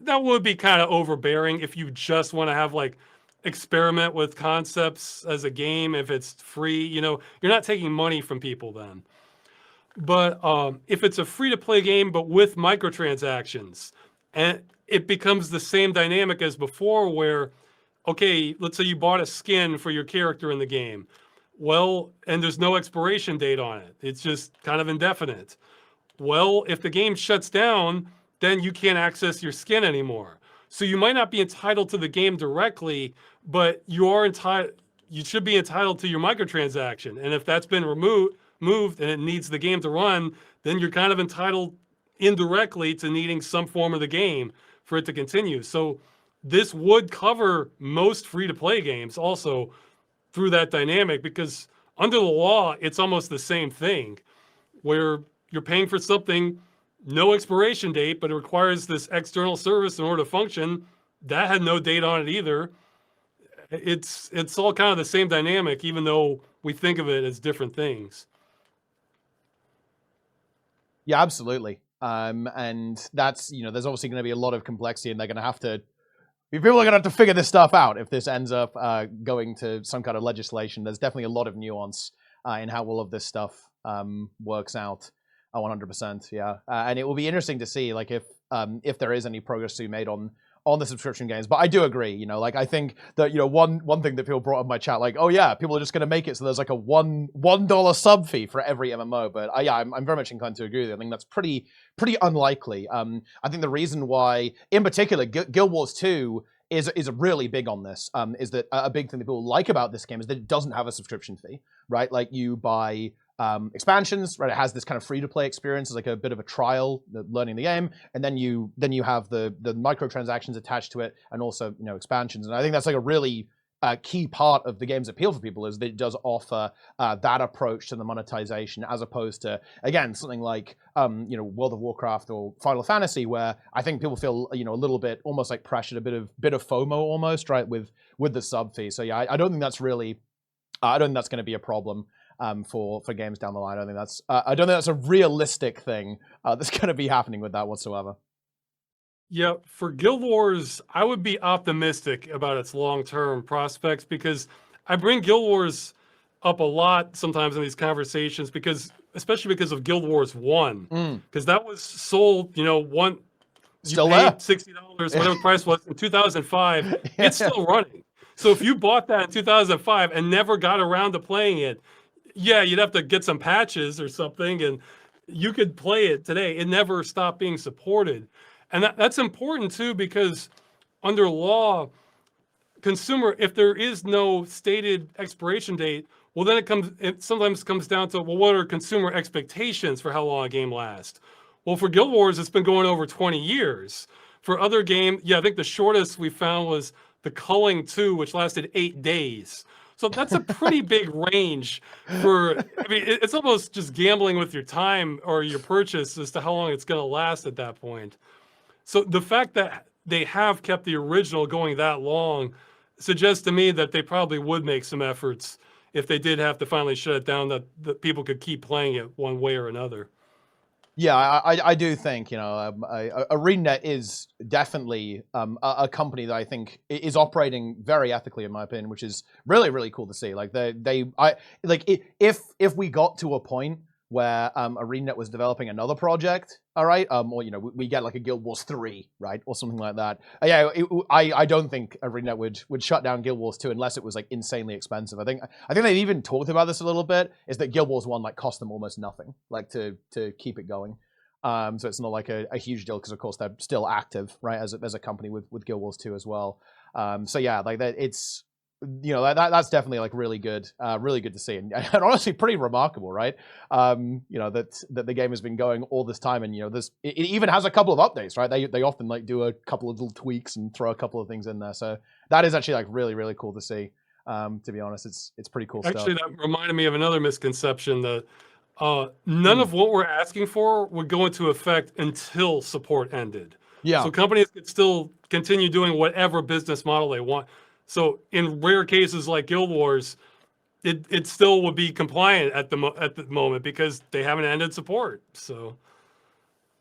would be kind of overbearing if you just want to have experiment with concepts as a game. If it's free, you're not taking money from people then. But if it's a free-to-play game but with microtransactions, and it becomes the same dynamic as before where, okay, let's say you bought a skin for your character in the game. Well, and there's no expiration date on it. It's just kind of indefinite. Well, if the game shuts down, then you can't access your skin anymore. So you might not be entitled to the game directly, but you should be entitled to your microtransaction. And if that's been moved and it needs the game to run, then you're kind of entitled indirectly to needing some form of the game for it to continue. So this would cover most free-to-play games also through that dynamic, because under the law, it's almost the same thing where you're paying for something, no expiration date, but it requires this external service in order to function. That had no date on it either. It's all kind of the same dynamic, even though we think of it as different things. Yeah, absolutely. And that's, there's obviously going to be a lot of complexity, and they're going to have to, people are going to have to figure this stuff out if this ends up going to some kind of legislation. There's definitely a lot of nuance in how all of this stuff works out. 100%, yeah. And it will be interesting to see, if there is any progress to be made on the subscription games. But I do agree, I think that, one thing that people brought up in my chat, oh yeah, people are just going to make it so there's a $1 sub fee for every MMO. But yeah, I'm very much inclined to agree with you. I think that's pretty unlikely. I think the reason why, in particular, Guild Wars 2 is really big on this, is that a big thing that people like about this game is that it doesn't have a subscription fee, right? You buy expansions, right? It has this kind of free-to-play experience, as a bit of a trial, learning the game, and then you have the microtransactions attached to it, and also expansions. And I think that's a really key part of the game's appeal for people, is that it does offer that approach to the monetization, as opposed to, again, something like World of Warcraft or Final Fantasy, where I think people feel a little bit almost pressured, a bit of FOMO almost, right, with the sub fee. So yeah, I don't think that's really, I don't think that's going to be a problem for games down the line. I don't think that's a realistic thing that's going to be happening with that whatsoever. Yeah, for Guild Wars, I would be optimistic about its long-term prospects, because I bring Guild Wars up a lot sometimes in these conversations, especially because of Guild Wars 1, because that was sold, you Still paid there. $60, whatever the price was in 2005. It's still running. So if you bought that in 2005 and never got around to playing it, yeah, you'd have to get some patches or something, and you could play it today. It never stopped being supported. And that's important too, because under law, if there is no stated expiration date, well, then it sometimes comes down to, well, what are consumer expectations for how long a game lasts? Well, for Guild Wars, it's been going over 20 years. For other games, yeah, I think the shortest we found was the culling 2, which lasted 8 days. So that's a pretty big range for, I mean, it's almost just gambling with your time or your purchase as to how long it's going to last at that point. So the fact that they have kept the original going that long suggests to me that they probably would make some efforts if they did have to finally shut it down, that people could keep playing it one way or another. Yeah, I do think, ArenaNet is definitely a company that I think is operating very ethically, in my opinion, which is really, really cool to see. Like if we got to a point where ArenaNet was developing another project, all right, or we get like a Guild Wars 3, right, or something like that. I don't think ArenaNet would shut down Guild Wars 2 unless it was like insanely expensive. I think they've even talked about this a little bit. Is that Guild Wars 1 like cost them almost nothing, like to keep it going. So it's not like a huge deal because of course they're still active, right, as a company with Guild Wars 2 as well. So yeah, like that it's. That's definitely like really good to see, and honestly pretty remarkable, right? That the game has been going all this time, and it even has a couple of updates, right? They often like do a couple of little tweaks and throw a couple of things in there, so that is actually like really, really cool to see. To be honest, it's pretty cool stuff. Actually, that reminded me of another misconception that none of what we're asking for would go into effect until support ended. Yeah. So companies could still continue doing whatever business model they want. So in rare cases like Guild Wars, it still would be compliant at the moment because they haven't ended support. So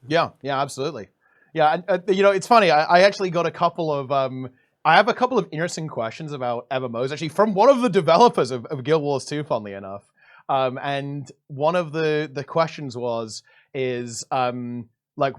yeah, absolutely. Yeah, and it's funny. I actually got a couple of I have a couple of interesting questions about MMOs actually from one of the developers of Guild Wars 2, funnily enough. And one of the questions is like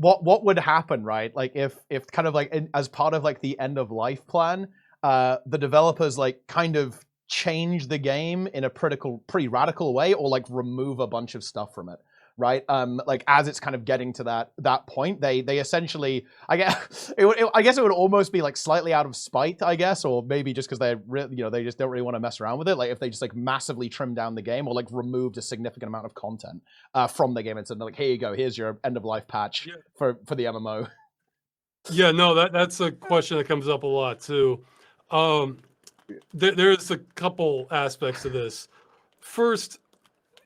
what would happen, right? Like if kind of like as part of like the end of life plan, the developers like kind of change the game in a pretty radical way, or like remove a bunch of stuff from it, right? Like as it's kind of getting to that point, they essentially, I guess it would almost be like slightly out of spite, I guess, or maybe just because they just don't really want to mess around with it. Like if they just like massively trim down the game or like removed a significant amount of content from the game and said like, here you go, here's your end of life patch for the MMO. Yeah, no, that's a question that comes up a lot too. There's a couple aspects to this. First,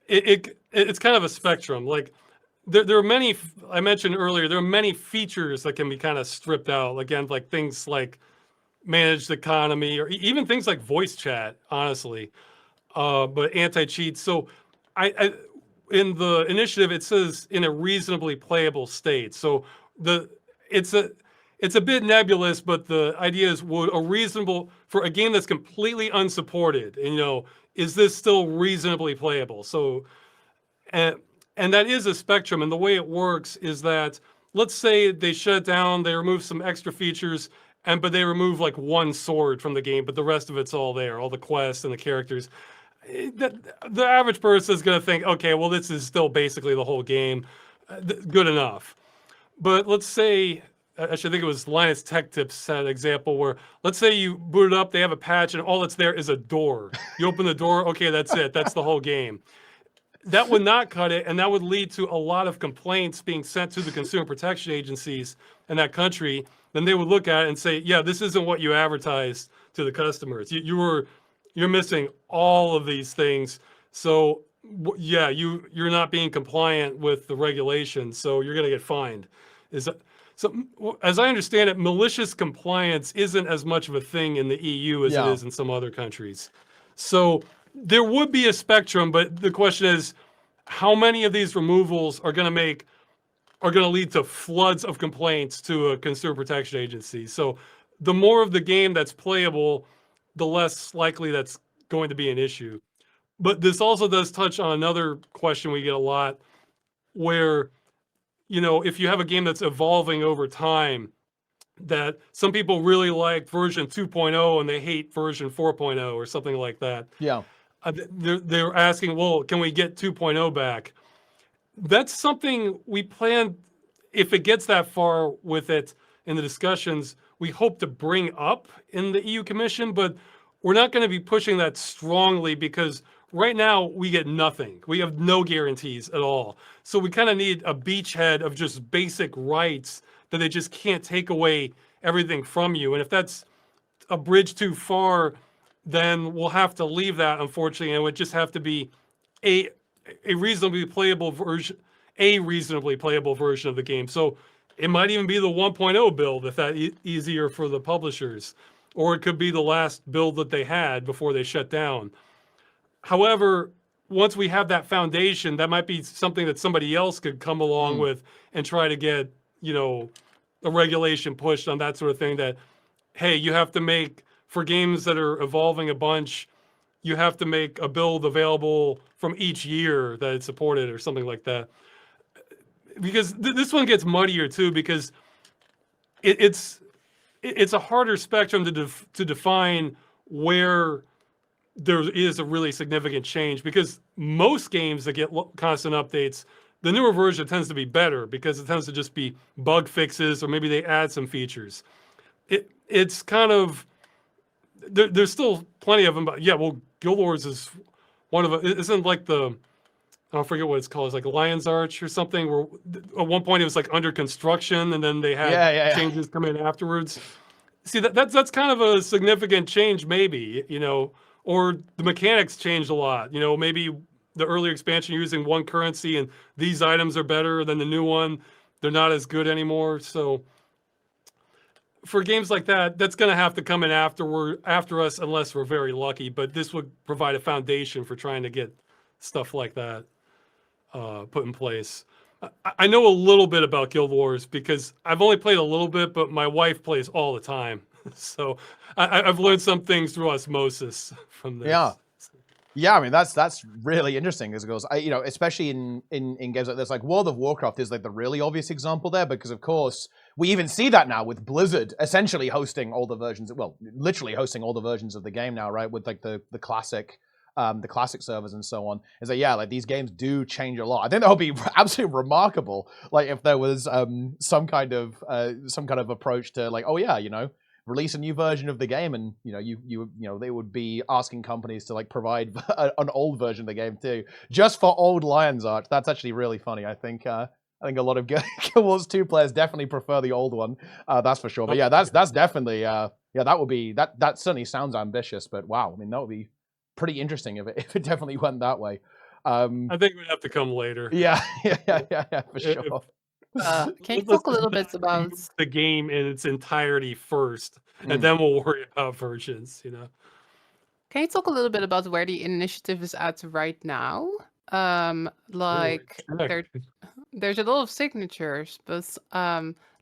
it's kind of a spectrum. Like there are many, I mentioned earlier, there are many features that can be kind of stripped out. Again, like things like managed economy, or even things like voice chat, honestly, but anti-cheat. So I in the initiative, it says in a reasonably playable state. So it's a bit nebulous, but the idea is, would a reasonable, for a game that's completely unsupported, and is this still reasonably playable? So, and that is a spectrum. And the way it works is that, let's say they shut it down, they remove some extra features, but they remove like one sword from the game, but the rest of it's all there, all the quests and the characters. The average person is going to think, okay, well, this is still basically the whole game. Good enough. But let's say, actually, I think it was Linus Tech Tips had an example where, let's say you boot it up, they have a patch, and all that's there is a door. You open the door, okay, that's it. That's the whole game. That would not cut it, and that would lead to a lot of complaints being sent to the consumer protection agencies in that country. Then they would look at it and say, yeah, this isn't what you advertised to the customers. You're missing all of these things. So yeah, you're not being compliant with the regulations, so you're going to get fined. So as I understand it, malicious compliance isn't as much of a thing in the EU as it is in some other countries. So there would be a spectrum, but the question is, how many of these removals are going to lead to floods of complaints to a consumer protection agency? So the more of the game that's playable, the less likely that's going to be an issue. But this also does touch on another question we get a lot, where, if you have a game that's evolving over time, that some people really like version 2.0 and they hate version 4.0 or something like that. Yeah. They're asking, well, can we get 2.0 back? That's something we plan, if it gets that far with it in the discussions, we hope to bring up in the EU Commission, but we're not going to be pushing that strongly because right now we get nothing. We have no guarantees at all. So we kind of need a beachhead of just basic rights that they just can't take away everything from you. And if that's a bridge too far, then we'll have to leave that, unfortunately, and it would just have to be a reasonably playable version, of the game. So it might even be the 1.0 build if that's easier for the publishers, or it could be the last build that they had before they shut down. However, once we have that foundation, that might be something that somebody else could come along with and try to get, a regulation pushed on that sort of thing, that, hey, you have to make, for games that are evolving a bunch, you have to make a build available from each year that it's supported or something like that. Because this one gets muddier too, because it's a harder spectrum to define where there is a really significant change, because most games that get constant updates, the newer version tends to be better because it tends to just be bug fixes, or maybe they add some features. It's kind of, there's still plenty of them, but yeah, well, Guild Wars is one of them. It isn't like I forget what it's called. It's like Lion's Arch or something, where at one point it was like under construction, and then they had changes come in afterwards. See, that's kind of a significant change, maybe, or the mechanics changed a lot. Maybe the earlier expansion using one currency and these items are better than the new one. They're not as good anymore. So for games like that, that's going to have to come in after us, unless we're very lucky. But this would provide a foundation for trying to get stuff like that put in place. I know a little bit about Guild Wars because I've only played a little bit, but my wife plays all the time. So I've learned some things through osmosis from this. Yeah, I mean that's really interesting as it goes. Especially in games like this, like World of Warcraft is like the really obvious example there, because of course we even see that now with Blizzard essentially hosting all the versions, well, literally hosting all the versions of the game now, right? With like the classic servers and so on. Is that like these games do change a lot. I think that would be absolutely remarkable, like if there was some kind of approach to like, release a new version of the game, and they would be asking companies to like provide an old version of the game too, just for old Lion's Arch. That's actually really funny. I think a lot of Guild Wars 2 players definitely prefer the old one. That's for sure. But yeah, that's definitely that would be that certainly sounds ambitious. But wow, I mean that would be pretty interesting if it definitely went that way. I think it would have to come later. Yeah, for sure. Can you talk a little bit about the game in its entirety first, and then we'll worry about versions, Can you talk a little bit about where the initiative is at right now? Like there's a lot of signatures, but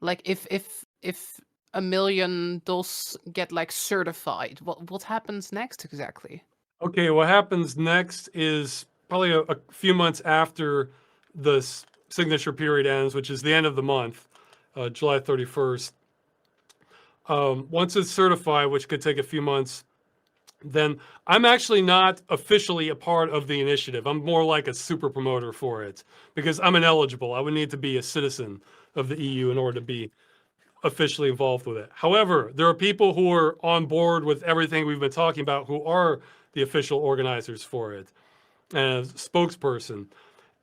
like if 1 million does get like certified, what happens next exactly? Okay, what happens next is probably a few months after the signature period ends, which is the end of the month, July 31st. Once it's certified, which could take a few months, then I'm actually not officially a part of the initiative. I'm more like a super promoter for it, because I'm ineligible. I would need to be a citizen of the EU in order to be officially involved with it. However, there are people who are on board with everything we've been talking about, who are the official organizers for it, and a spokesperson.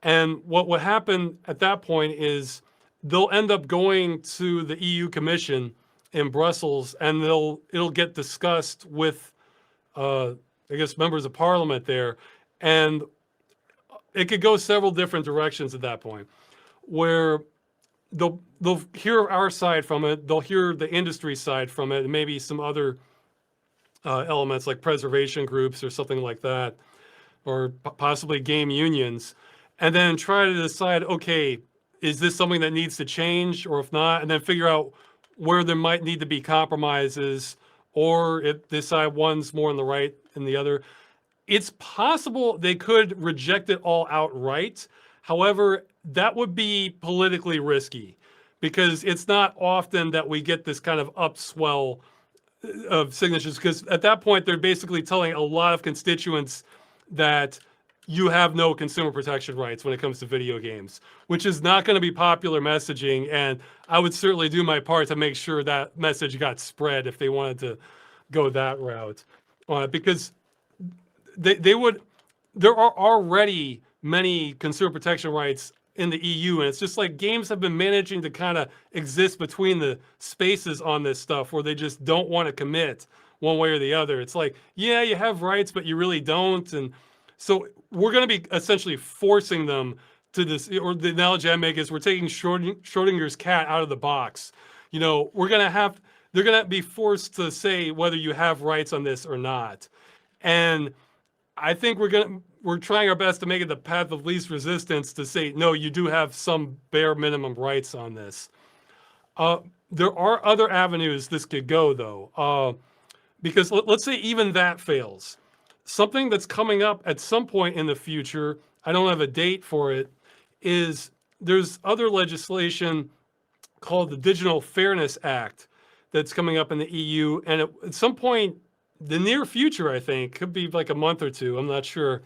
And what would happen at that point is they'll end up going to the EU Commission in Brussels, and it'll get discussed with, I guess, members of Parliament there, and it could go several different directions at that point, where they'll hear our side from it, they'll hear the industry side from it, and maybe some other elements like preservation groups or something like that, or possibly game unions, and then try to decide, okay, is this something that needs to change, or if not, and then figure out where there might need to be compromises, or if decide one's more on the right than the other. It's possible they could reject it all outright. However, that would be politically risky, because it's not often that we get this kind of upswell of signatures, because at that point they're basically telling a lot of constituents that you have no consumer protection rights when it comes to video games, which is not going to be popular messaging. And I would certainly do my part to make sure that message got spread if they wanted to go that route, because there are already many consumer protection rights in the EU, and it's just like games have been managing to kind of exist between the spaces on this stuff where they just don't want to commit one way or the other. It's like, yeah, you have rights, but you really don't. And so we're going to be essentially forcing them to this, or the analogy I make is we're taking Schrodinger's cat out of the box. You know, they're going to be forced to say whether you have rights on this or not. And I think we're trying our best to make it the path of least resistance to say, no, you do have some bare minimum rights on this. There are other avenues this could go, though, because let's say even that fails. Something that's coming up at some point in the future, I don't have a date for it, is there's other legislation called the Digital Fairness Act that's coming up in the EU. And at some point, the near future, I think, could be like a month or two, I'm not sure.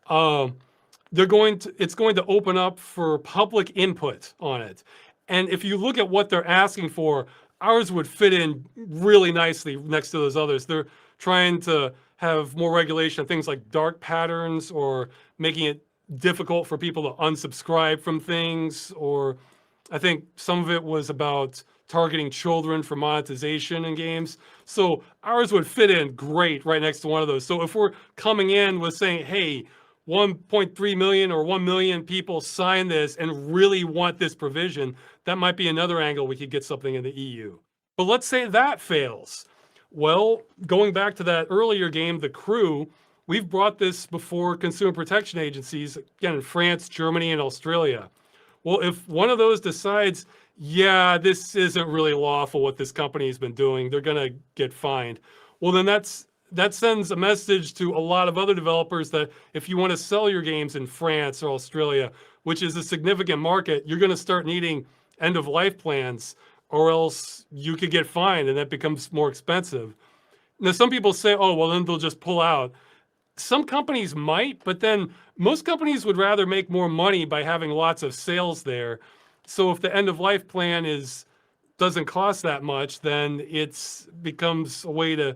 It's going to open up for public input on it. And if you look at what they're asking for, ours would fit in really nicely next to those others. They're trying to have more regulation of things like dark patterns, or making it difficult for people to unsubscribe from things, or I think some of it was about targeting children for monetization in games. So ours would fit in great right next to one of those. So if we're coming in with saying, hey, 1.3 million or 1 million people sign this and really want this provision, that might be another angle we could get something in the EU. But let's say that fails. Well, going back to that earlier game, The Crew, we've brought this before consumer protection agencies, again, in France, Germany, and Australia. Well, if one of those decides, yeah, this isn't really lawful what this company has been doing, they're going to get fined. Well, then that sends a message to a lot of other developers that if you want to sell your games in France or Australia, which is a significant market, you're going to start needing end-of-life plans, or else you could get fined, and that becomes more expensive. Now, some people say, oh, well, then they'll just pull out. Some companies might, but then most companies would rather make more money by having lots of sales there. So if the end-of-life plan doesn't cost that much, then it becomes a way to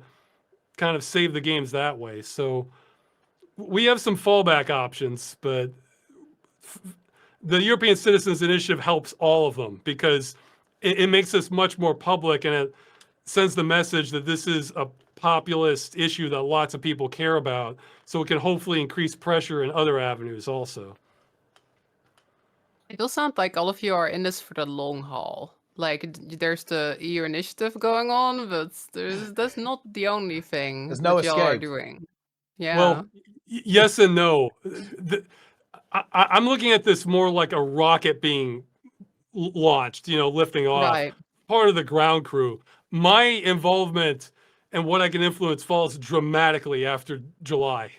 kind of save the games that way. So we have some fallback options, but the European Citizens Initiative helps all of them because it makes us much more public, and it sends the message that this is a populist issue that lots of people care about. So it can hopefully increase pressure in other avenues also. It does sound like all of you are in this for the long haul. Like there's the EU initiative going on, but that's not the only thing There's no that y'all are escape. doing. Yeah. Well, yes and no. I'm looking at this more like a rocket being launched, lifting off. Right. Part of the ground crew. My involvement and what I can influence falls dramatically after July.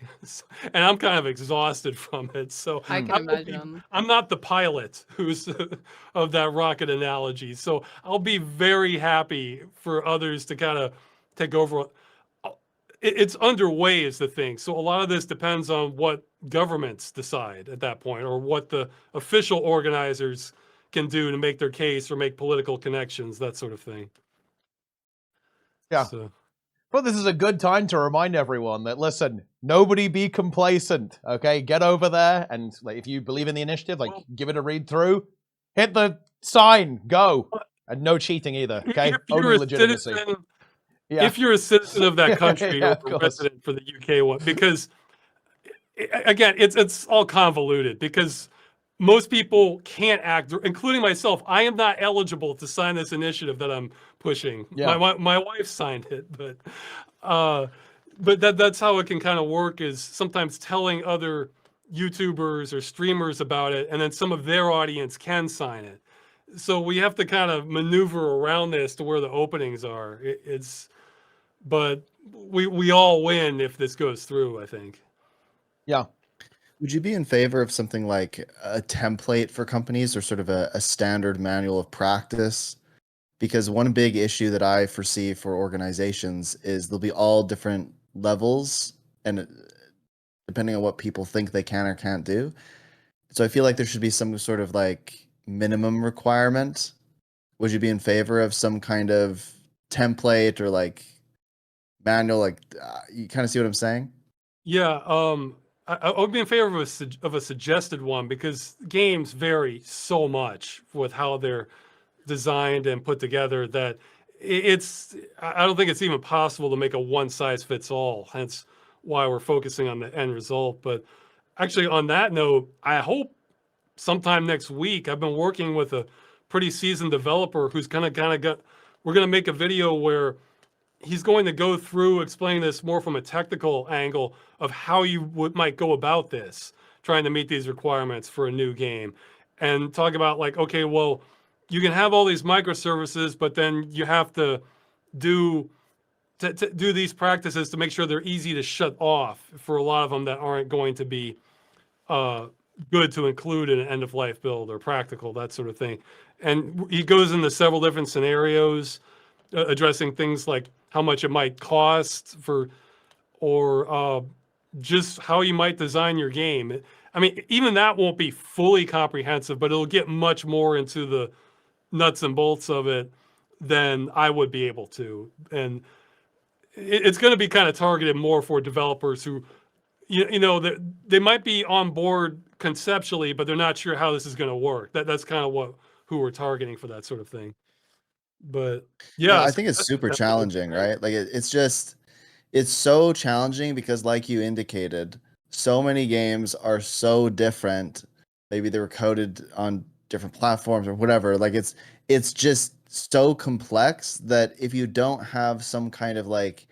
And I'm kind of exhausted from it. So I can imagine. I'm not the pilot who's of that rocket analogy. So I'll be very happy for others to kind of take over. It's underway is the thing. So a lot of this depends on what governments decide at that point, or what the official organizers can do to make their case or make political connections, that sort of thing. Yeah. So. But this is a good time to remind everyone that, listen, nobody be complacent, okay? Get over there, and if you believe in the initiative, give it a read through, hit the sign, go, and no cheating either, okay? Only legitimacy. If you're a citizen of that country yeah, or a resident for the UK one, because again, it's all convoluted because most people can't act, including myself. I am not eligible to sign this initiative that I'm pushing. Yeah. My wife signed it, but that's how it can kind of work, is sometimes telling other YouTubers or streamers about it, and then some of their audience can sign it. So we have to kind of maneuver around this to where the openings are. But we all win if this goes through, I think. Yeah. Would you be in favor of something like a template for companies, or sort of a standard manual of practice? Because one big issue that I foresee for organizations is there'll be all different levels, and depending on what people think they can or can't do. So I feel like there should be some sort of minimum requirement. Would you be in favor of some kind of template or manual? You kind of see what I'm saying? Yeah. I would be in favor of a suggested one, because games vary so much with how they're designed and put together that I don't think it's even possible to make a one size fits all. Hence why we're focusing on the end result. But actually, on that note, I hope sometime next week, I've been working with a pretty seasoned developer who's we're going to make a video where he's going to go through explaining this more from a technical angle of how you might go about this, trying to meet these requirements for a new game, and talk about like, okay, well, you can have all these microservices, but then you have to do these practices to make sure they're easy to shut off for a lot of them that aren't going to be good to include in an end-of-life build or practical, that sort of thing. And he goes into several different scenarios, addressing things like how much it might cost or just how you might design your game. I mean, even that won't be fully comprehensive, but it'll get much more into the nuts and bolts of it than I would be able to. And it's going to be kind of targeted more for developers who, they might be on board conceptually, but they're not sure how this is going to work. That's kind of who we're targeting for that sort of thing. But yeah, I think it's super challenging, right? Like it's so challenging because, like you indicated, so many games are so different. Maybe they were coded on different platforms or whatever. Like it's just so complex that if you don't have some kind of like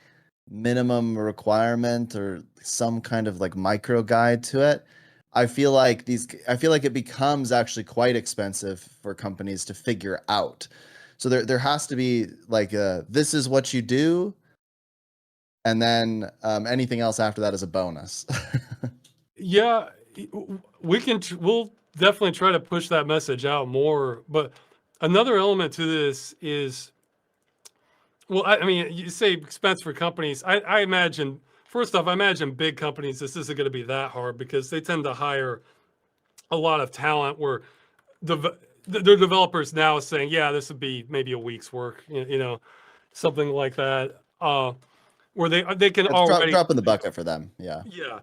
minimum requirement or some kind of like micro guide to it, I feel like it becomes actually quite expensive for companies to figure out. So there has to be like this is what you do, and then anything else after that is a bonus. Yeah, we'll definitely try to push that message out more. But another element to this is, well, I mean, you say expense for companies. I imagine, first off, big companies, this isn't going to be that hard because they tend to hire a lot of talent where their developers now saying, yeah, this would be maybe a week's work, something like that, where they can already drop in the bucket for them. Yeah. Yeah.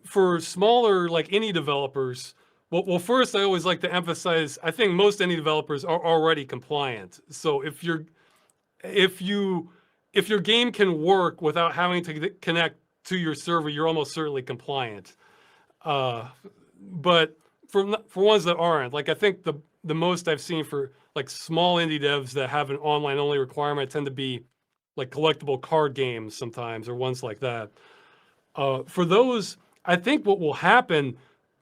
For smaller, like indie developers, well, first, I always like to emphasize, I think most indie developers are already compliant. So if your game can work without having to connect to your server, you're almost certainly compliant. But for ones that aren't, like I think the most I've seen for like small indie devs that have an online only requirement tend to be like collectible card games sometimes, or ones like that. For those, I think what will happen,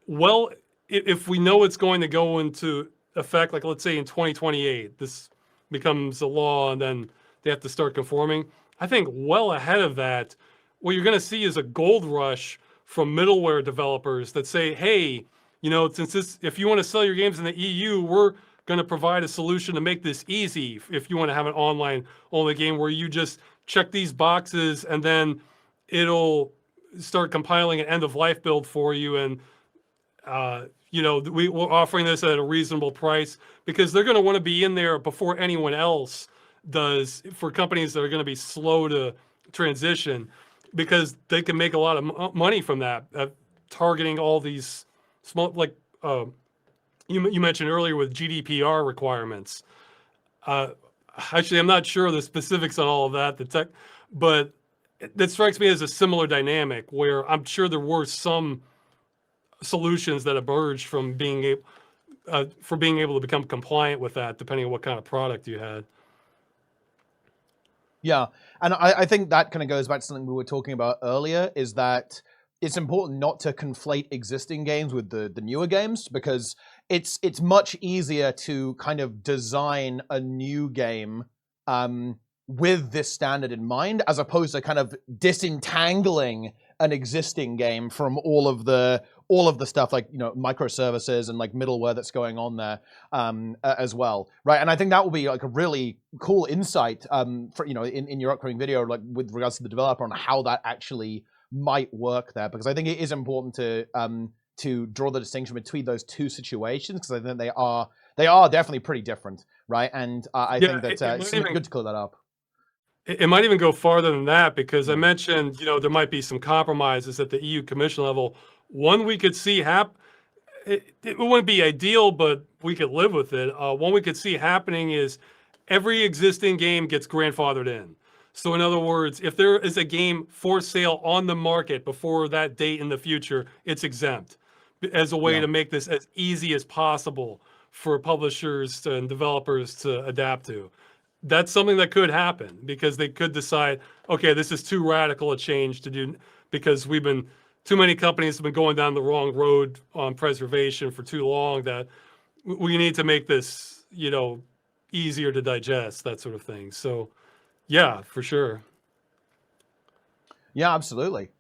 well, if we know it's going to go into effect, like let's say in 2028, this becomes a law and then they have to start conforming. I think well ahead of that, what you're going to see is a gold rush from middleware developers that say, hey, since if you want to sell your games in the EU, we're going to provide a solution to make this easy. If you want to have an online only game where you just check these boxes and then it'll start compiling an end of life build for you. And, we're offering this at a reasonable price because they're going to want to be in there before anyone else does, for companies that are going to be slow to transition, because they can make a lot of money from that, targeting all these small, like you mentioned earlier with GDPR requirements. Actually, I'm not sure the specifics on all of that, but that strikes me as a similar dynamic where I'm sure there were some solutions that emerged from being able to become compliant with that, depending on what kind of product you had. Yeah, and I think that kind of goes back to something we were talking about earlier, is that it's important not to conflate existing games with the newer games, because it's much easier to kind of design a new game with this standard in mind, as opposed to kind of disentangling an existing game from all of the stuff like microservices and like middleware that's going on there as well, right? And I think that will be like a really cool insight for in your upcoming video, like with regards to the developer, on how that actually might work there, because I think it is important to draw the distinction between those two situations, because I think they are definitely pretty different, right? And I think that it's good to clear that up. It might even go farther than that, because I mentioned, there might be some compromises at the EU Commission level One we could see it wouldn't be ideal, but we could live with it. One we could see happening is every existing game gets grandfathered in. So in other words, if there is a game for sale on the market before that date in the future, it's exempt as a way to make this as easy as possible for publishers and developers to adapt to. That's something that could happen because they could decide, okay, this is too radical a change to do because too many companies have been going down the wrong road on preservation for too long that we need to make this, easier to digest, that sort of thing. So yeah, for sure. Yeah, absolutely.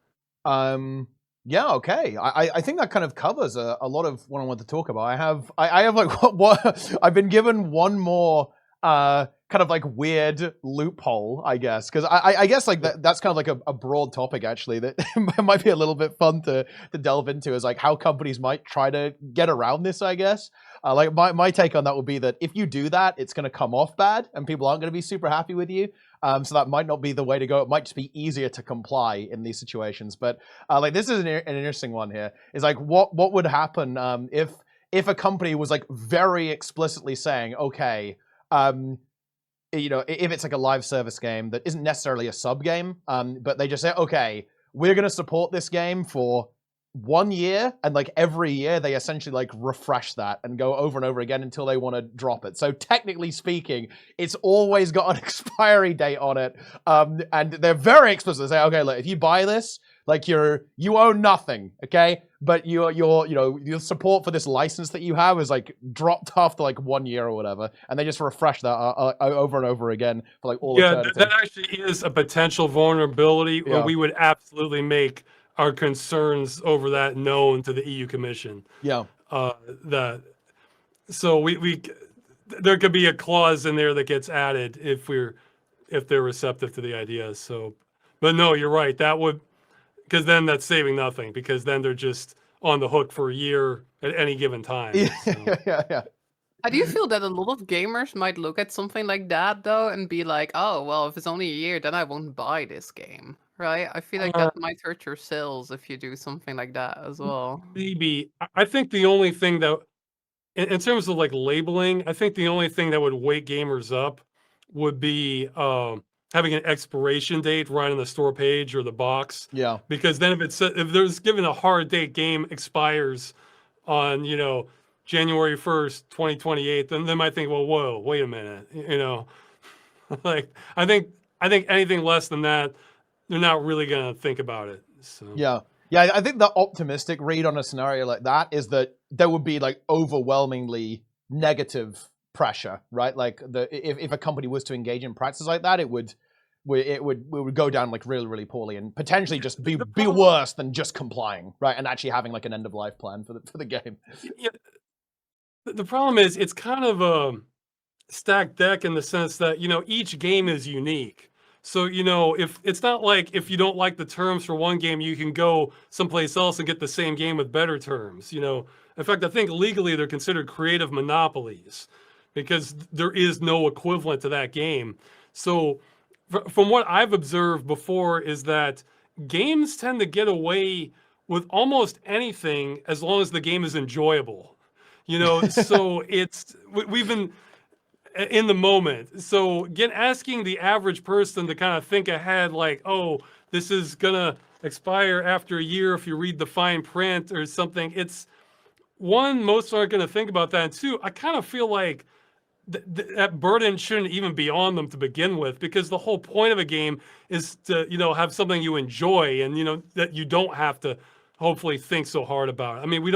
Yeah, okay. I think that kind of covers a lot of what I want to talk about. I have like what I've been given one more kind of like weird loophole, I guess, because I guess like that's kind of like a broad topic actually that might be a little bit fun to delve into, is like how companies might try to get around this, I guess. Like my take on that would be that if you do that, it's going to come off bad and people aren't going to be super happy with you. So that might not be the way to go. It might just be easier to comply in these situations. But like this is an interesting one here. Is like what would happen if a company was like very explicitly saying, okay, if it's like a live service game that isn't necessarily a sub game, but they just say, okay, we're going to support this game for 1 year, and like every year they essentially like refresh that and go over and over again until they want to drop it. So technically speaking, it's always got an expiry date on it, and they're very explicit. They say, okay, look, if you buy this, like you own nothing, okay, but your support for this license that you have is like dropped after like 1 year or whatever, and they just refresh that over and over again for like all eternity. That actually is a potential vulnerability where we would absolutely make our concerns over that known to the EU Commission. Yeah. So there could be a clause in there that gets added if they're receptive to the idea. So, but no, you're right. That would, because then that's saving nothing, because then they're just on the hook for a year at any given time. Yeah. So. Yeah. I do feel that a lot of gamers might look at something like that though and be like, oh, well, if it's only a year, then I won't buy this game, right? I feel like that might hurt your sales if you do something like that as well. Maybe. I think the only thing that, in terms of like labeling, I think the only thing that would wake gamers up would be having an expiration date right on the store page or the box. Yeah. Because then if there's given a hard date, game expires on, January 1st, 2028, then they might think, well, whoa, wait a minute, like I think anything less than that, they're not really gonna think about it. So yeah, I think the optimistic read on a scenario like that is that there would be like overwhelmingly negative pressure, right? Like if a company was to engage in practices like that, it would go down like really, really poorly and potentially just be worse than just complying, right? And actually having like an end of life plan for the game. Yeah. The problem is it's kind of a stacked deck in the sense that, each game is unique. So, if it's not like if you don't like the terms for one game, you can go someplace else and get the same game with better terms. In fact, I think legally they're considered creative monopolies because there is no equivalent to that game. So from what I've observed before is that games tend to get away with almost anything as long as the game is enjoyable. So we've been in the moment. So asking the average person to kind of think ahead, like, oh, this is gonna expire after a year if you read the fine print or something. It's one, most aren't gonna think about that. And two, I kind of feel like that burden shouldn't even be on them to begin with, because the whole point of a game is to, have something you enjoy and, that you don't have to hopefully think so hard about. I mean, you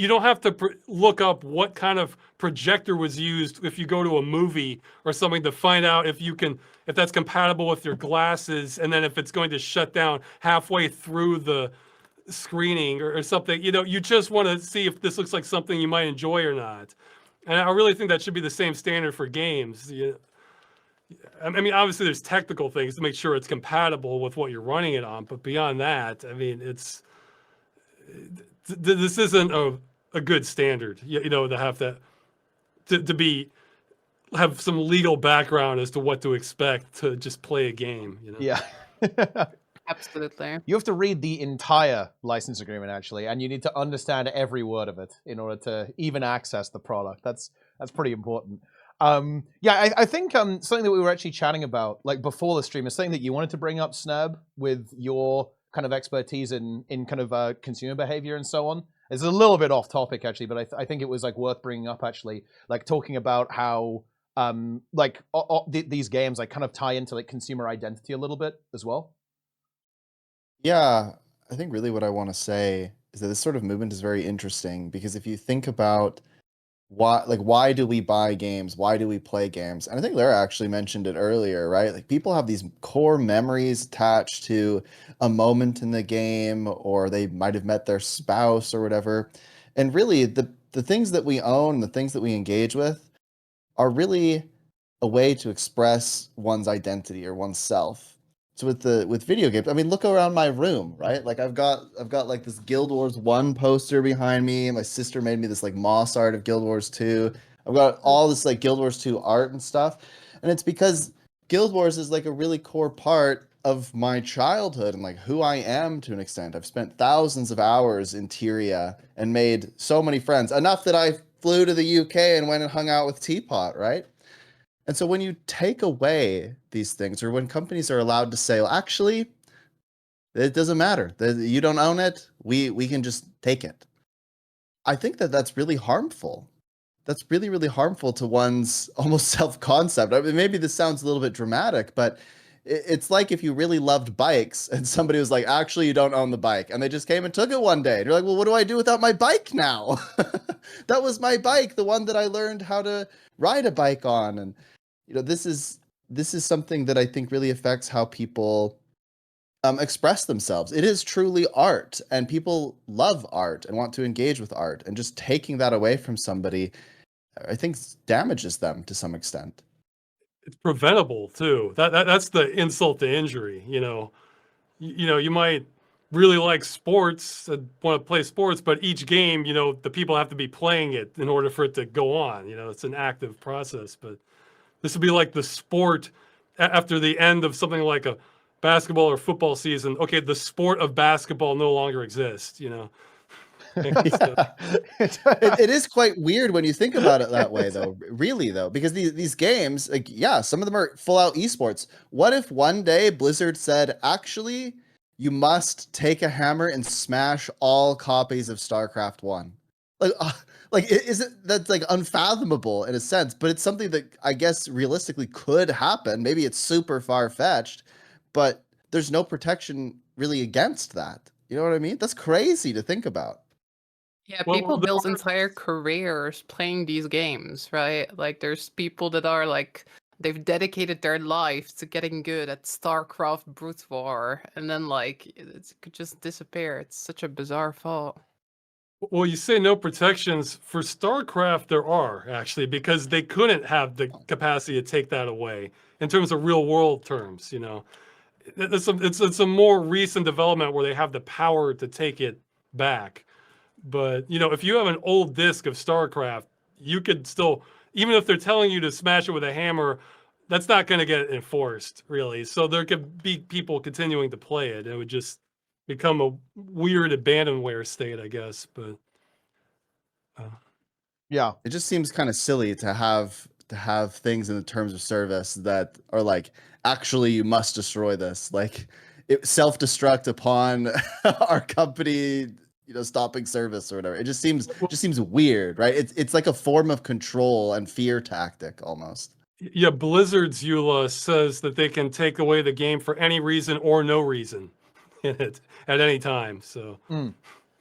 don't have to look up what kind of projector was used if you go to a movie or something to find out if that's compatible with your glasses, and then if it's going to shut down halfway through the screening or something. You just want to see if this looks like something you might enjoy or not. And I really think that should be the same standard for games. I mean, obviously there's technical things to make sure it's compatible with what you're running it on, but beyond that, I mean, this isn't a good standard, to have to have some legal background as to what to expect to just play a game. Yeah. Absolutely. You have to read the entire license agreement actually, and you need to understand every word of it in order to even access the product. That's pretty important. Yeah, I think something that we were actually chatting about like before the stream is something that you wanted to bring up, Sneb, with your kind of expertise in kind of consumer behavior and so on. It's a little bit off topic actually, but I think it was like worth bringing up actually, like talking about how like these games like kind of tie into like consumer identity a little bit as well. Yeah, I think really what I want to say is that this sort of movement is very interesting because if you think about why do we buy games? Why do we play games? And I think Lara actually mentioned it earlier, right? Like people have these core memories attached to a moment in the game, or they might have met their spouse or whatever. And really the things that we own, the things that we engage with are really a way to express one's identity or oneself. So with video games, I mean, look around my room, right? Like I've got like this Guild Wars 1 poster behind me. My sister made me this like moss art of Guild Wars 2. I've got all this like Guild Wars 2 art and stuff. And it's because Guild Wars is like a really core part of my childhood and like who I am to an extent. I've spent thousands of hours in Tyria and made so many friends, enough that I flew to the UK and went and hung out with Teapot, right? And so when you take away these things, or when companies are allowed to say, well, actually, it doesn't matter. You don't own it. We can just take it. I think that that's really harmful. That's really, really harmful to one's almost self-concept. I mean, maybe this sounds a little bit dramatic, but it's like if you really loved bikes and somebody was like, actually, you don't own the bike. And they just came and took it one day. And you're like, well, what do I do without my bike now? That was my bike, the one that I learned how to ride a bike on. And you know, this is something that I think really affects how people express themselves. It is truly art, and people love art and want to engage with art. And just taking that away from somebody, I think, damages them to some extent. It's preventable too. That's the insult to injury. You know, you might really like sports and want to play sports, but each game, you know, the people have to be playing it in order for it to go on. You know, it's an active process, but this would be like the sport after the end of something like a basketball or football season. Okay, the sport of basketball no longer exists, you know. It is quite weird when you think about it that way, though. Really, though, because these games, like, yeah, some of them are full out esports. What if one day Blizzard said, actually, you must take a hammer and smash all copies of StarCraft 1? Like, that's like unfathomable in a sense, but it's something that I guess realistically could happen. Maybe it's super far fetched, but there's no protection really against that. You know what I mean? That's crazy to think about. Yeah, Well, people there build are- entire careers playing these games, right? Like there's people that are like they've dedicated their life to getting good at StarCraft Brute War, and then like it could just disappear. It's such a bizarre thought. Well, you say no protections for StarCraft. There are actually, because they couldn't have the capacity to take that away in terms of real world terms. You know, it's a more recent development where they have the power to take it back. But you know, if you have an old disc of StarCraft, you could still, even if they're telling you to smash it with a hammer, that's not going to get enforced really. So there could be people continuing to play it. It would just become a weird abandonware state, I guess. But Yeah. It just seems kind of silly to have things in the terms of service that are like, actually, you must destroy this. Like, self-destruct upon our company, you know, stopping service or whatever. It just seems weird, right? It's like a form of control and fear tactic almost. yeah, Blizzard's EULA says that they can take away the game for any reason or no reason in it at any time. So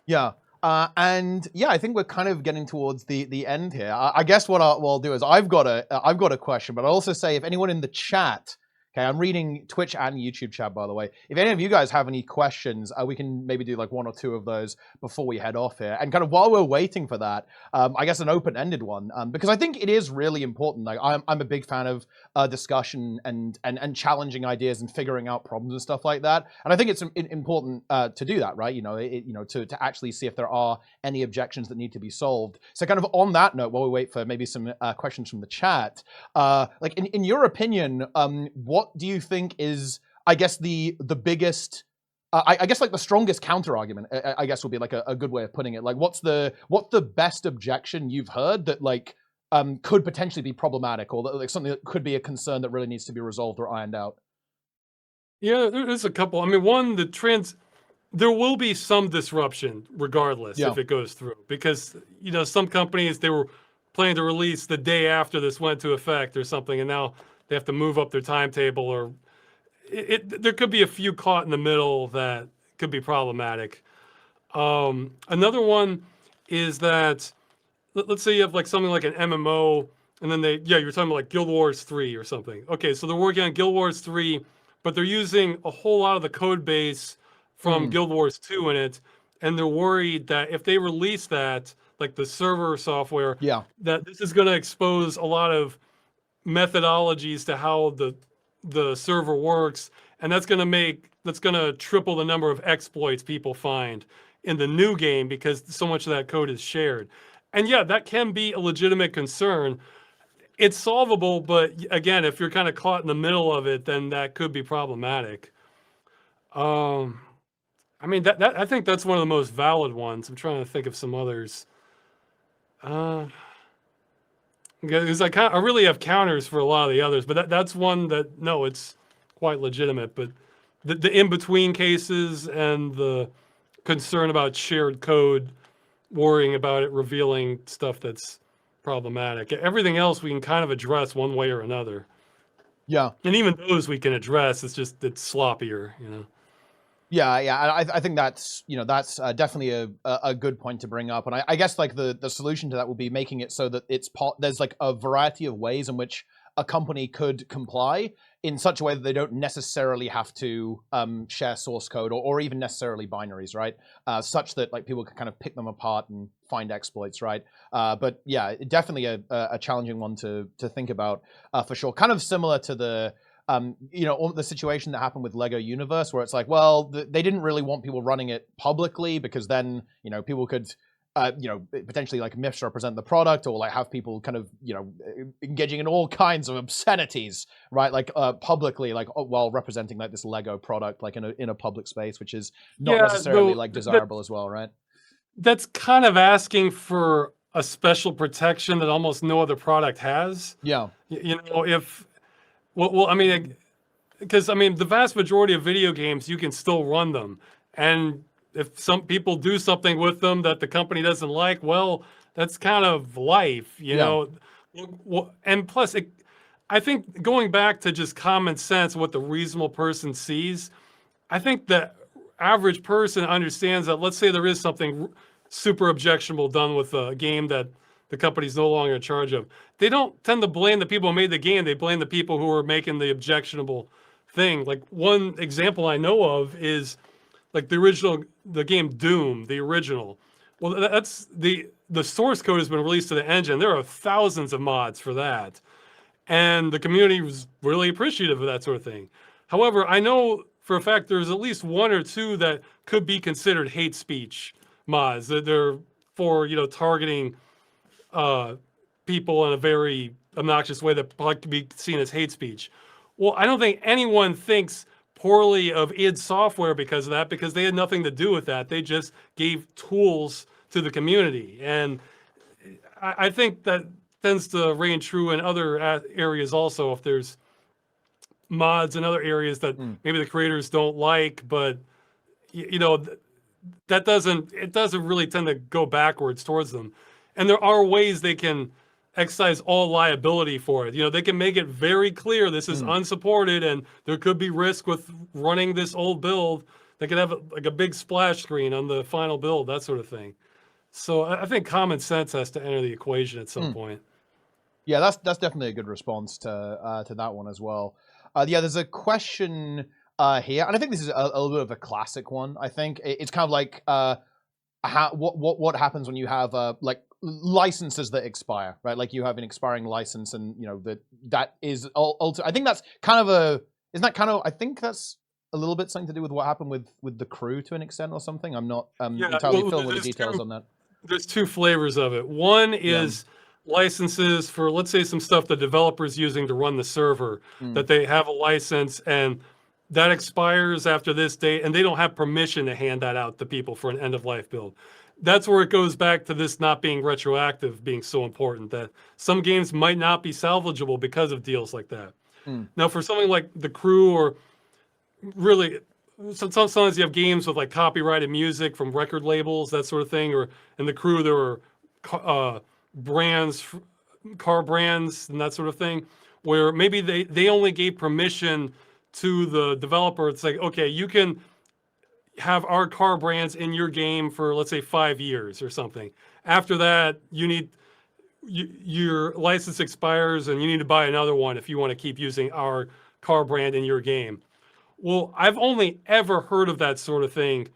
Yeah. And yeah, I think we're kind of getting towards the end here. I guess what I'll do is I've got a question, but I'll also say if anyone in the chat, okay, I'm reading Twitch and YouTube chat, by the way. If any of you guys have any questions, we can maybe do like one or two of those before we head off here. And kind of while we're waiting for that, I guess an open-ended one, because I think it is really important. Like I'm a big fan of discussion and challenging ideas and figuring out problems and stuff like that. And I think it's important to do that, right? You know, to actually see if there are any objections that need to be solved. So kind of on that note, while we wait for maybe some questions from the chat, like in your opinion, what do you think is, I guess, the biggest I guess like the strongest counter argument, I guess would be like a good way of putting it. Like, what's the best objection you've heard that like could potentially be problematic, or that, like something that could be a concern that really needs to be resolved or ironed out? Yeah, there's a couple. I mean, one, there will be some disruption regardless if it goes through, because some companies, they were planning to release the day after this went into effect or something, and now they have to move up their timetable, or there could be a few caught in the middle that could be problematic. Another one is that let's say you have like something like an MMO, and then you're talking about like Guild Wars 3 or something. Okay, so they're working on Guild Wars 3, but they're using a whole lot of the code base from Guild Wars 2 in it, and they're worried that if they release that, like the server software, that this is going to expose a lot of methodologies to how the server works, and that's going to triple the number of exploits people find in the new game because so much of that code is shared. And yeah, that can be a legitimate concern. It's solvable, but again, if you're kind of caught in the middle of it, then that could be problematic. I mean, I think that's one of the most valid ones. I'm trying to think of some others. Because I really have counters for a lot of the others, but that's one that, no, it's quite legitimate. But the in-between cases and the concern about shared code, worrying about it revealing stuff that's problematic. Everything else we can kind of address one way or another. Yeah. And even those we can address, it's sloppier, Yeah, I think that's definitely a good point to bring up, and I guess like the solution to that will be making it so that there's like a variety of ways in which a company could comply in such a way that they don't necessarily have to share source code or even necessarily binaries, right? Such that like people can kind of pick them apart and find exploits, right? But yeah, definitely a challenging one to think about for sure. Kind of similar to the the situation that happened with Lego Universe, where it's like, well, they didn't really want people running it publicly because then, people could, potentially like misrepresent the product, or like have people kind of, engaging in all kinds of obscenities, right? Like publicly, like while representing like this Lego product, like in a public space, which is not necessarily like desirable as well, right? That's kind of asking for a special protection that almost no other product has. Yeah. Well, I mean, because the vast majority of video games, you can still run them. And if some people do something with them that the company doesn't like, well, that's kind of life, you know. And plus, I think going back to just common sense, what the reasonable person sees, I think the average person understands that, let's say there is something super objectionable done with a game that the company's no longer in charge of. They don't tend to blame the people who made the game. They blame the people who are making the objectionable thing. Like one example I know of is like the game Doom, the original. Well, that's the source code has been released to the engine. There are thousands of mods for that. And the community was really appreciative of that sort of thing. However, I know for a fact there's at least one or two that could be considered hate speech mods. They're for, targeting people in a very obnoxious way that could be seen as hate speech. Well, I don't think anyone thinks poorly of id Software because of that, because they had nothing to do with that. They just gave tools to the community. And I think that tends to reign true in other areas also. If there's mods in other areas that maybe the creators don't like, but that doesn't really tend to go backwards towards them. And there are ways they can exercise all liability for it. They can make it very clear this is unsupported and there could be risk with running this old build. They could have like a big splash screen on the final build, that sort of thing. So I think common sense has to enter the equation at some point. Yeah, that's definitely a good response to that one as well. There's a question here, and I think this is a little bit of a classic one. I think it's kind of like what happens when you have like licenses that expire, right? Like you have an expiring license, and that is I think that's kind of I think that's a little bit something to do with what happened with the Crew to an extent or something. I'm not entirely filled with the details on that. There's two flavors of it. One is licenses for, let's say, some stuff the developer's using to run the server, that they have a license and that expires after this date, and they don't have permission to hand that out to people for an end of life build. That's where it goes back to this not being retroactive being so important, that some games might not be salvageable because of deals like that. Now, for something like The Crew, or really, sometimes you have games with like copyrighted music from record labels, that sort of thing, or in The Crew there were brands, car brands and that sort of thing, where maybe they only gave permission to the developer. It's like, okay, you can have our car brands in your game for, let's say, 5 years or something. After that, your license expires and you need to buy another one if you want to keep using our car brand in your game. Well, I've only ever heard of that sort of thing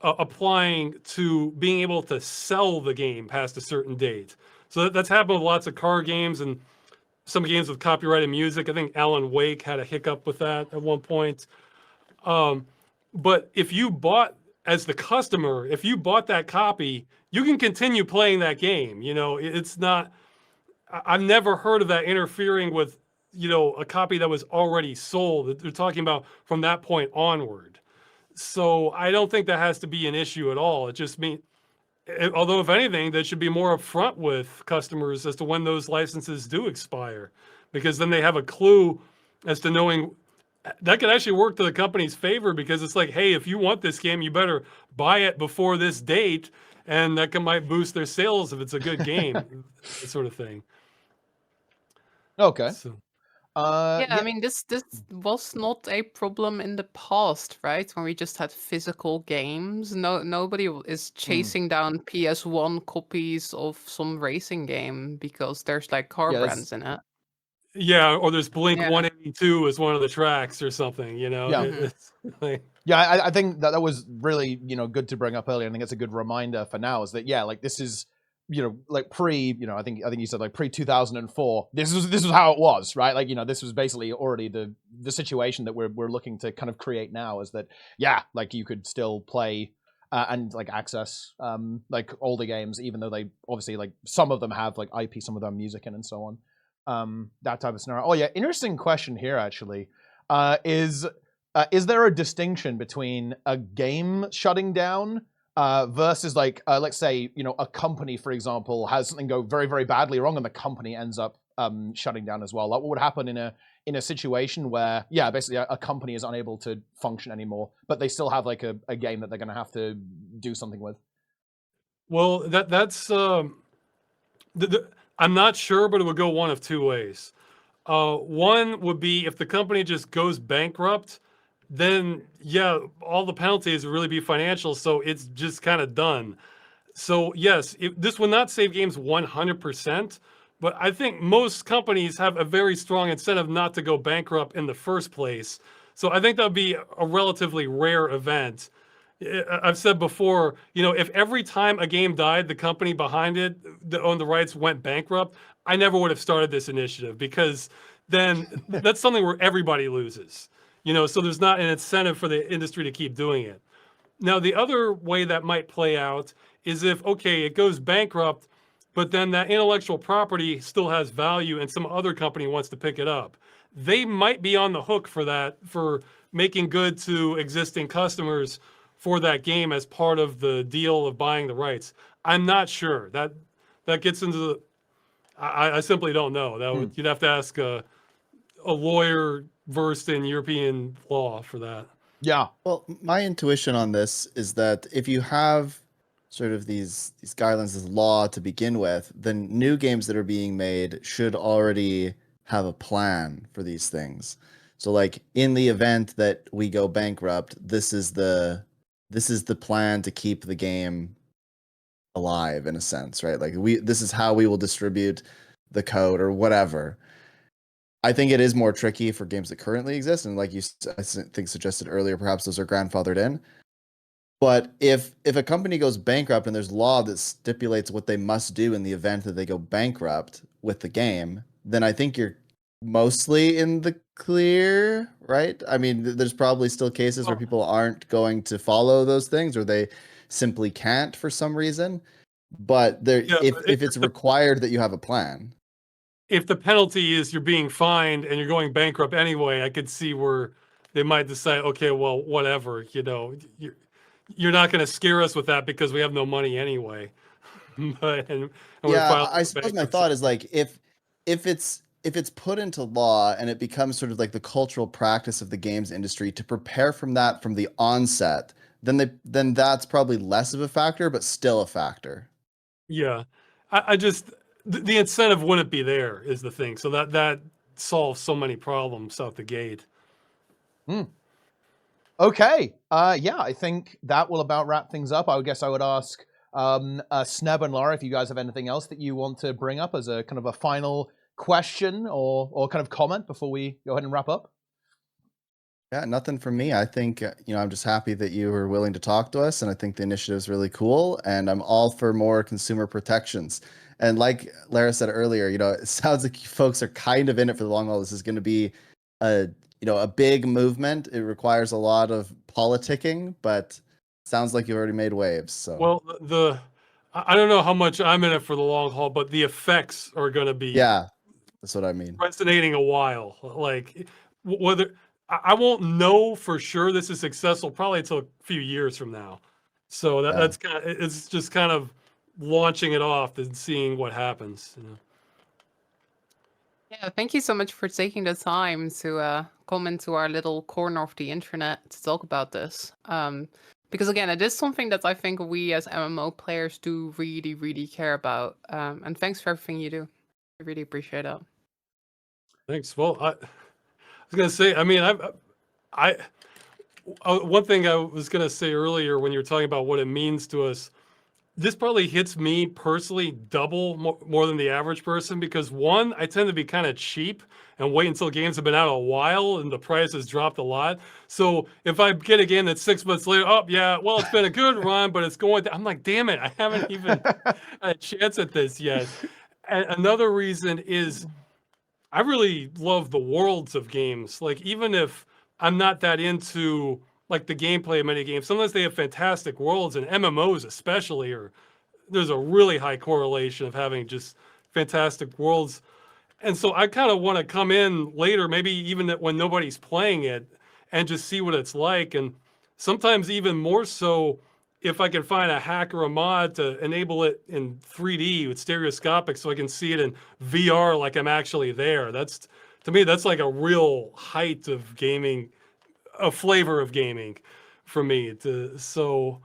applying to being able to sell the game past a certain date. So that's happened with lots of car games and some games with copyrighted music. I think Alan Wake had a hiccup with that at one point. But if you bought, as the customer, if you bought that copy, you can continue playing that game. You know, it's not, I've never heard of that interfering with, you know, a copy that was already sold. They're talking about from that point onward. So I don't think that has to be an issue at all. It just means, although if anything, that should be more upfront with customers as to when those licenses do expire, because then they have a clue as to knowing. That could actually work to the company's favor, because it's like, hey, if you want this game, you better buy it before this date, and that might boost their sales if it's a good game, that sort of thing. Okay. So, I mean, this was not a problem in the past, right? When we just had physical games. Nobody is chasing down PS1 copies of some racing game because there's like car brands in it. yeah, or there's Blink 182 as one of the tracks or something, you know? Yeah. It's like, Yeah, I think that was really, you know, good to bring up earlier. I think it's a good reminder for now, is that, yeah, like this is, you know, like I think you said like pre 2004. This was how it was, right? Like, you know, this was basically already the situation that we're looking to kind of create now, is that, yeah, like you could still play and like access like older games, even though they obviously, like, some of them have like IP, some of them music in, and so on. That type of scenario. Oh yeah, interesting question here actually. Is there a distinction between a game shutting down versus like let's say, you know, a company, for example, has something go very, very badly wrong and the company ends up shutting down as well? Like, what would happen in a situation where, yeah, basically a company is unable to function anymore, but they still have like a game that they're going to have to do something with? well, that's I'm not sure, but it would go one of two ways. One would be if the company just goes bankrupt, then yeah, all the penalties would really be financial, so it's just kind of done. So yes, this would not save games 100%, but I think most companies have a very strong incentive not to go bankrupt in the first place. So I think that would be a relatively rare event. I've said before, you know, if every time a game died, the company behind it that owned the rights went bankrupt, I never would have started this initiative, because then that's something where everybody loses. You know, so there's not an incentive for the industry to keep doing it. Now, the other way that might play out is if, okay, it goes bankrupt, but then that intellectual property still has value and some other company wants to pick it up. They might be on the hook for that, for making good to existing customers for that game as part of the deal of buying the rights. I'm not sure. That gets into the, I simply don't know. That would, you'd have to ask a lawyer versed in European law for that. Yeah. Well, my intuition on this is that if you have sort of these guidelines, this law to begin with, then new games that are being made should already have a plan for these things. So like, in the event that we go bankrupt, this is the plan to keep the game alive, in a sense, right? Like, this is how we will distribute the code or whatever. I think it is more tricky for games that currently exist, and like you, I think, suggested earlier, perhaps those are grandfathered in. But if a company goes bankrupt and there's law that stipulates what they must do in the event that they go bankrupt with the game, then I think you're mostly in the clear, right? I mean, there's probably still cases where people aren't going to follow those things, or they simply can't for some reason. But if it's required that you have a plan. If the penalty is you're being fined and you're going bankrupt anyway, I could see where they might decide, okay, well, whatever, you know, you're not going to scare us with that because we have no money anyway. But and we're Yeah, filing I for suppose my bankruptcy. thought is like if it's put into law and it becomes sort of like the cultural practice of the games industry to prepare from that from the onset, then that's probably less of a factor, but still a factor. Yeah, I just the incentive wouldn't be there is the thing. So that solves so many problems out the gate. Okay. Yeah, I think that will about wrap things up. I guess I would ask Sneb and Lara if you guys have anything else that you want to bring up as a kind of a final question or kind of comment before we go ahead and wrap up. Yeah, nothing from me. I think, I'm just happy that you were willing to talk to us, and I think the initiative is really cool, and I'm all for more consumer protections. And like Lara said earlier, it sounds like you folks are kind of in it for the long haul. This is going to be a big movement. It requires a lot of politicking, but sounds like you've already made waves. So Well, I don't know how much I'm in it for the long haul, but the effects are going to be yeah, that's what I mean. resonating a while. Like whether I won't know for sure this is successful probably until a few years from now. So Yeah. that's kind of, it's just kind of launching it off and seeing what happens. Yeah, thank you so much for taking the time to come into our little corner of the internet to talk about this. Because again, it is something that I think we as MMO players do really, really care about. And thanks for everything you do. I really appreciate it. Thanks. Well, I was gonna say, I mean, one thing I was gonna say earlier when you were talking about what it means to us, this probably hits me personally double more than the average person because one, I tend to be kind of cheap and wait until games have been out a while and the price has dropped a lot. So if I get a game that's 6 months later, oh yeah, well, it's been a good run, but it's going to, I'm like, damn it, I haven't even had a chance at this yet. And another reason is I really love the worlds of games. Like, even if I'm not that into like the gameplay of many games, sometimes they have fantastic worlds, and MMOs especially, or there's a really high correlation of having just fantastic worlds. And so I kind of want to come in later, maybe even when nobody's playing it, and just see what it's like. And sometimes even more so if I can find a hack or a mod to enable it in 3D with stereoscopic so I can see it in VR like I'm actually there. That's, to me, that's like a real height of gaming, a flavor of gaming for me. So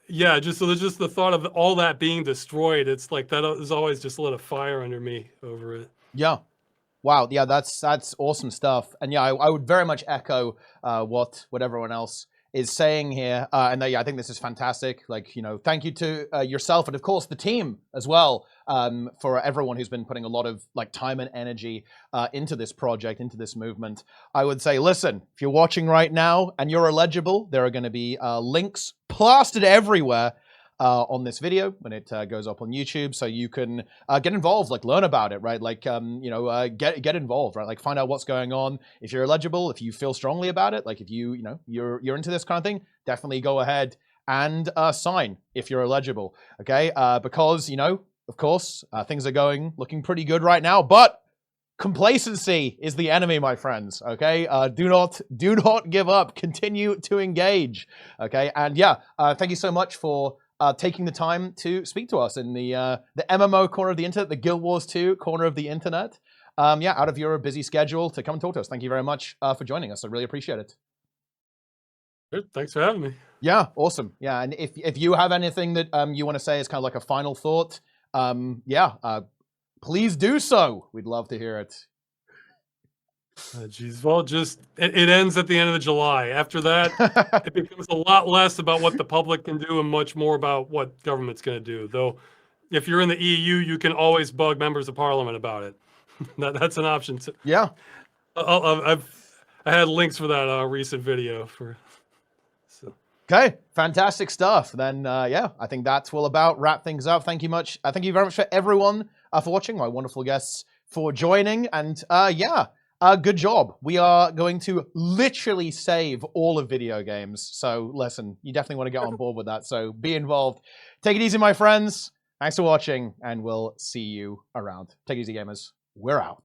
yeah, so there's just the thought of all that being destroyed. It's like that is always just lit a fire under me over it. Yeah. Wow. Yeah, that's awesome stuff. And yeah, I would very much echo what everyone else is saying here. And yeah, I think this is fantastic. Like, thank you to yourself and of course the team as well for everyone who's been putting a lot of like time and energy into this project, into this movement. I would say, listen, if you're watching right now and you're eligible, there are going to be links plastered everywhere on this video when it goes up on YouTube, so you can get involved, like learn about it, right? Like, get involved, right? Like find out what's going on. If you're eligible, if you feel strongly about it, like if you're into this kind of thing, definitely go ahead and sign if you're eligible, okay? Because of course, things are looking pretty good right now, but complacency is the enemy, my friends. Okay, do not give up. Continue to engage. Okay, and yeah, thank you so much for taking the time to speak to us in the MMO corner of the internet, the Guild Wars 2 corner of the internet. Yeah, out of your busy schedule to come and talk to us. Thank you very much for joining us. I really appreciate it. Good. Thanks for having me. Yeah, awesome. Yeah, and if you have anything that you want to say as kind of like a final thought, please do so. We'd love to hear it. Geez, well, just it ends at the end of July. After that, it becomes a lot less about what the public can do and much more about what government's going to do. Though, if you're in the EU, you can always bug members of parliament about it. That's an option too. Yeah. I had links for that recent video for. So. Okay, fantastic stuff. Then, yeah, I think that will about wrap things up. Thank you very much for everyone for watching, my wonderful guests for joining, and yeah. Good job. We are going to literally save all of video games. So listen, you definitely want to get on board with that. So be involved. Take it easy, my friends. Thanks for watching, and we'll see you around. Take it easy, gamers. We're out.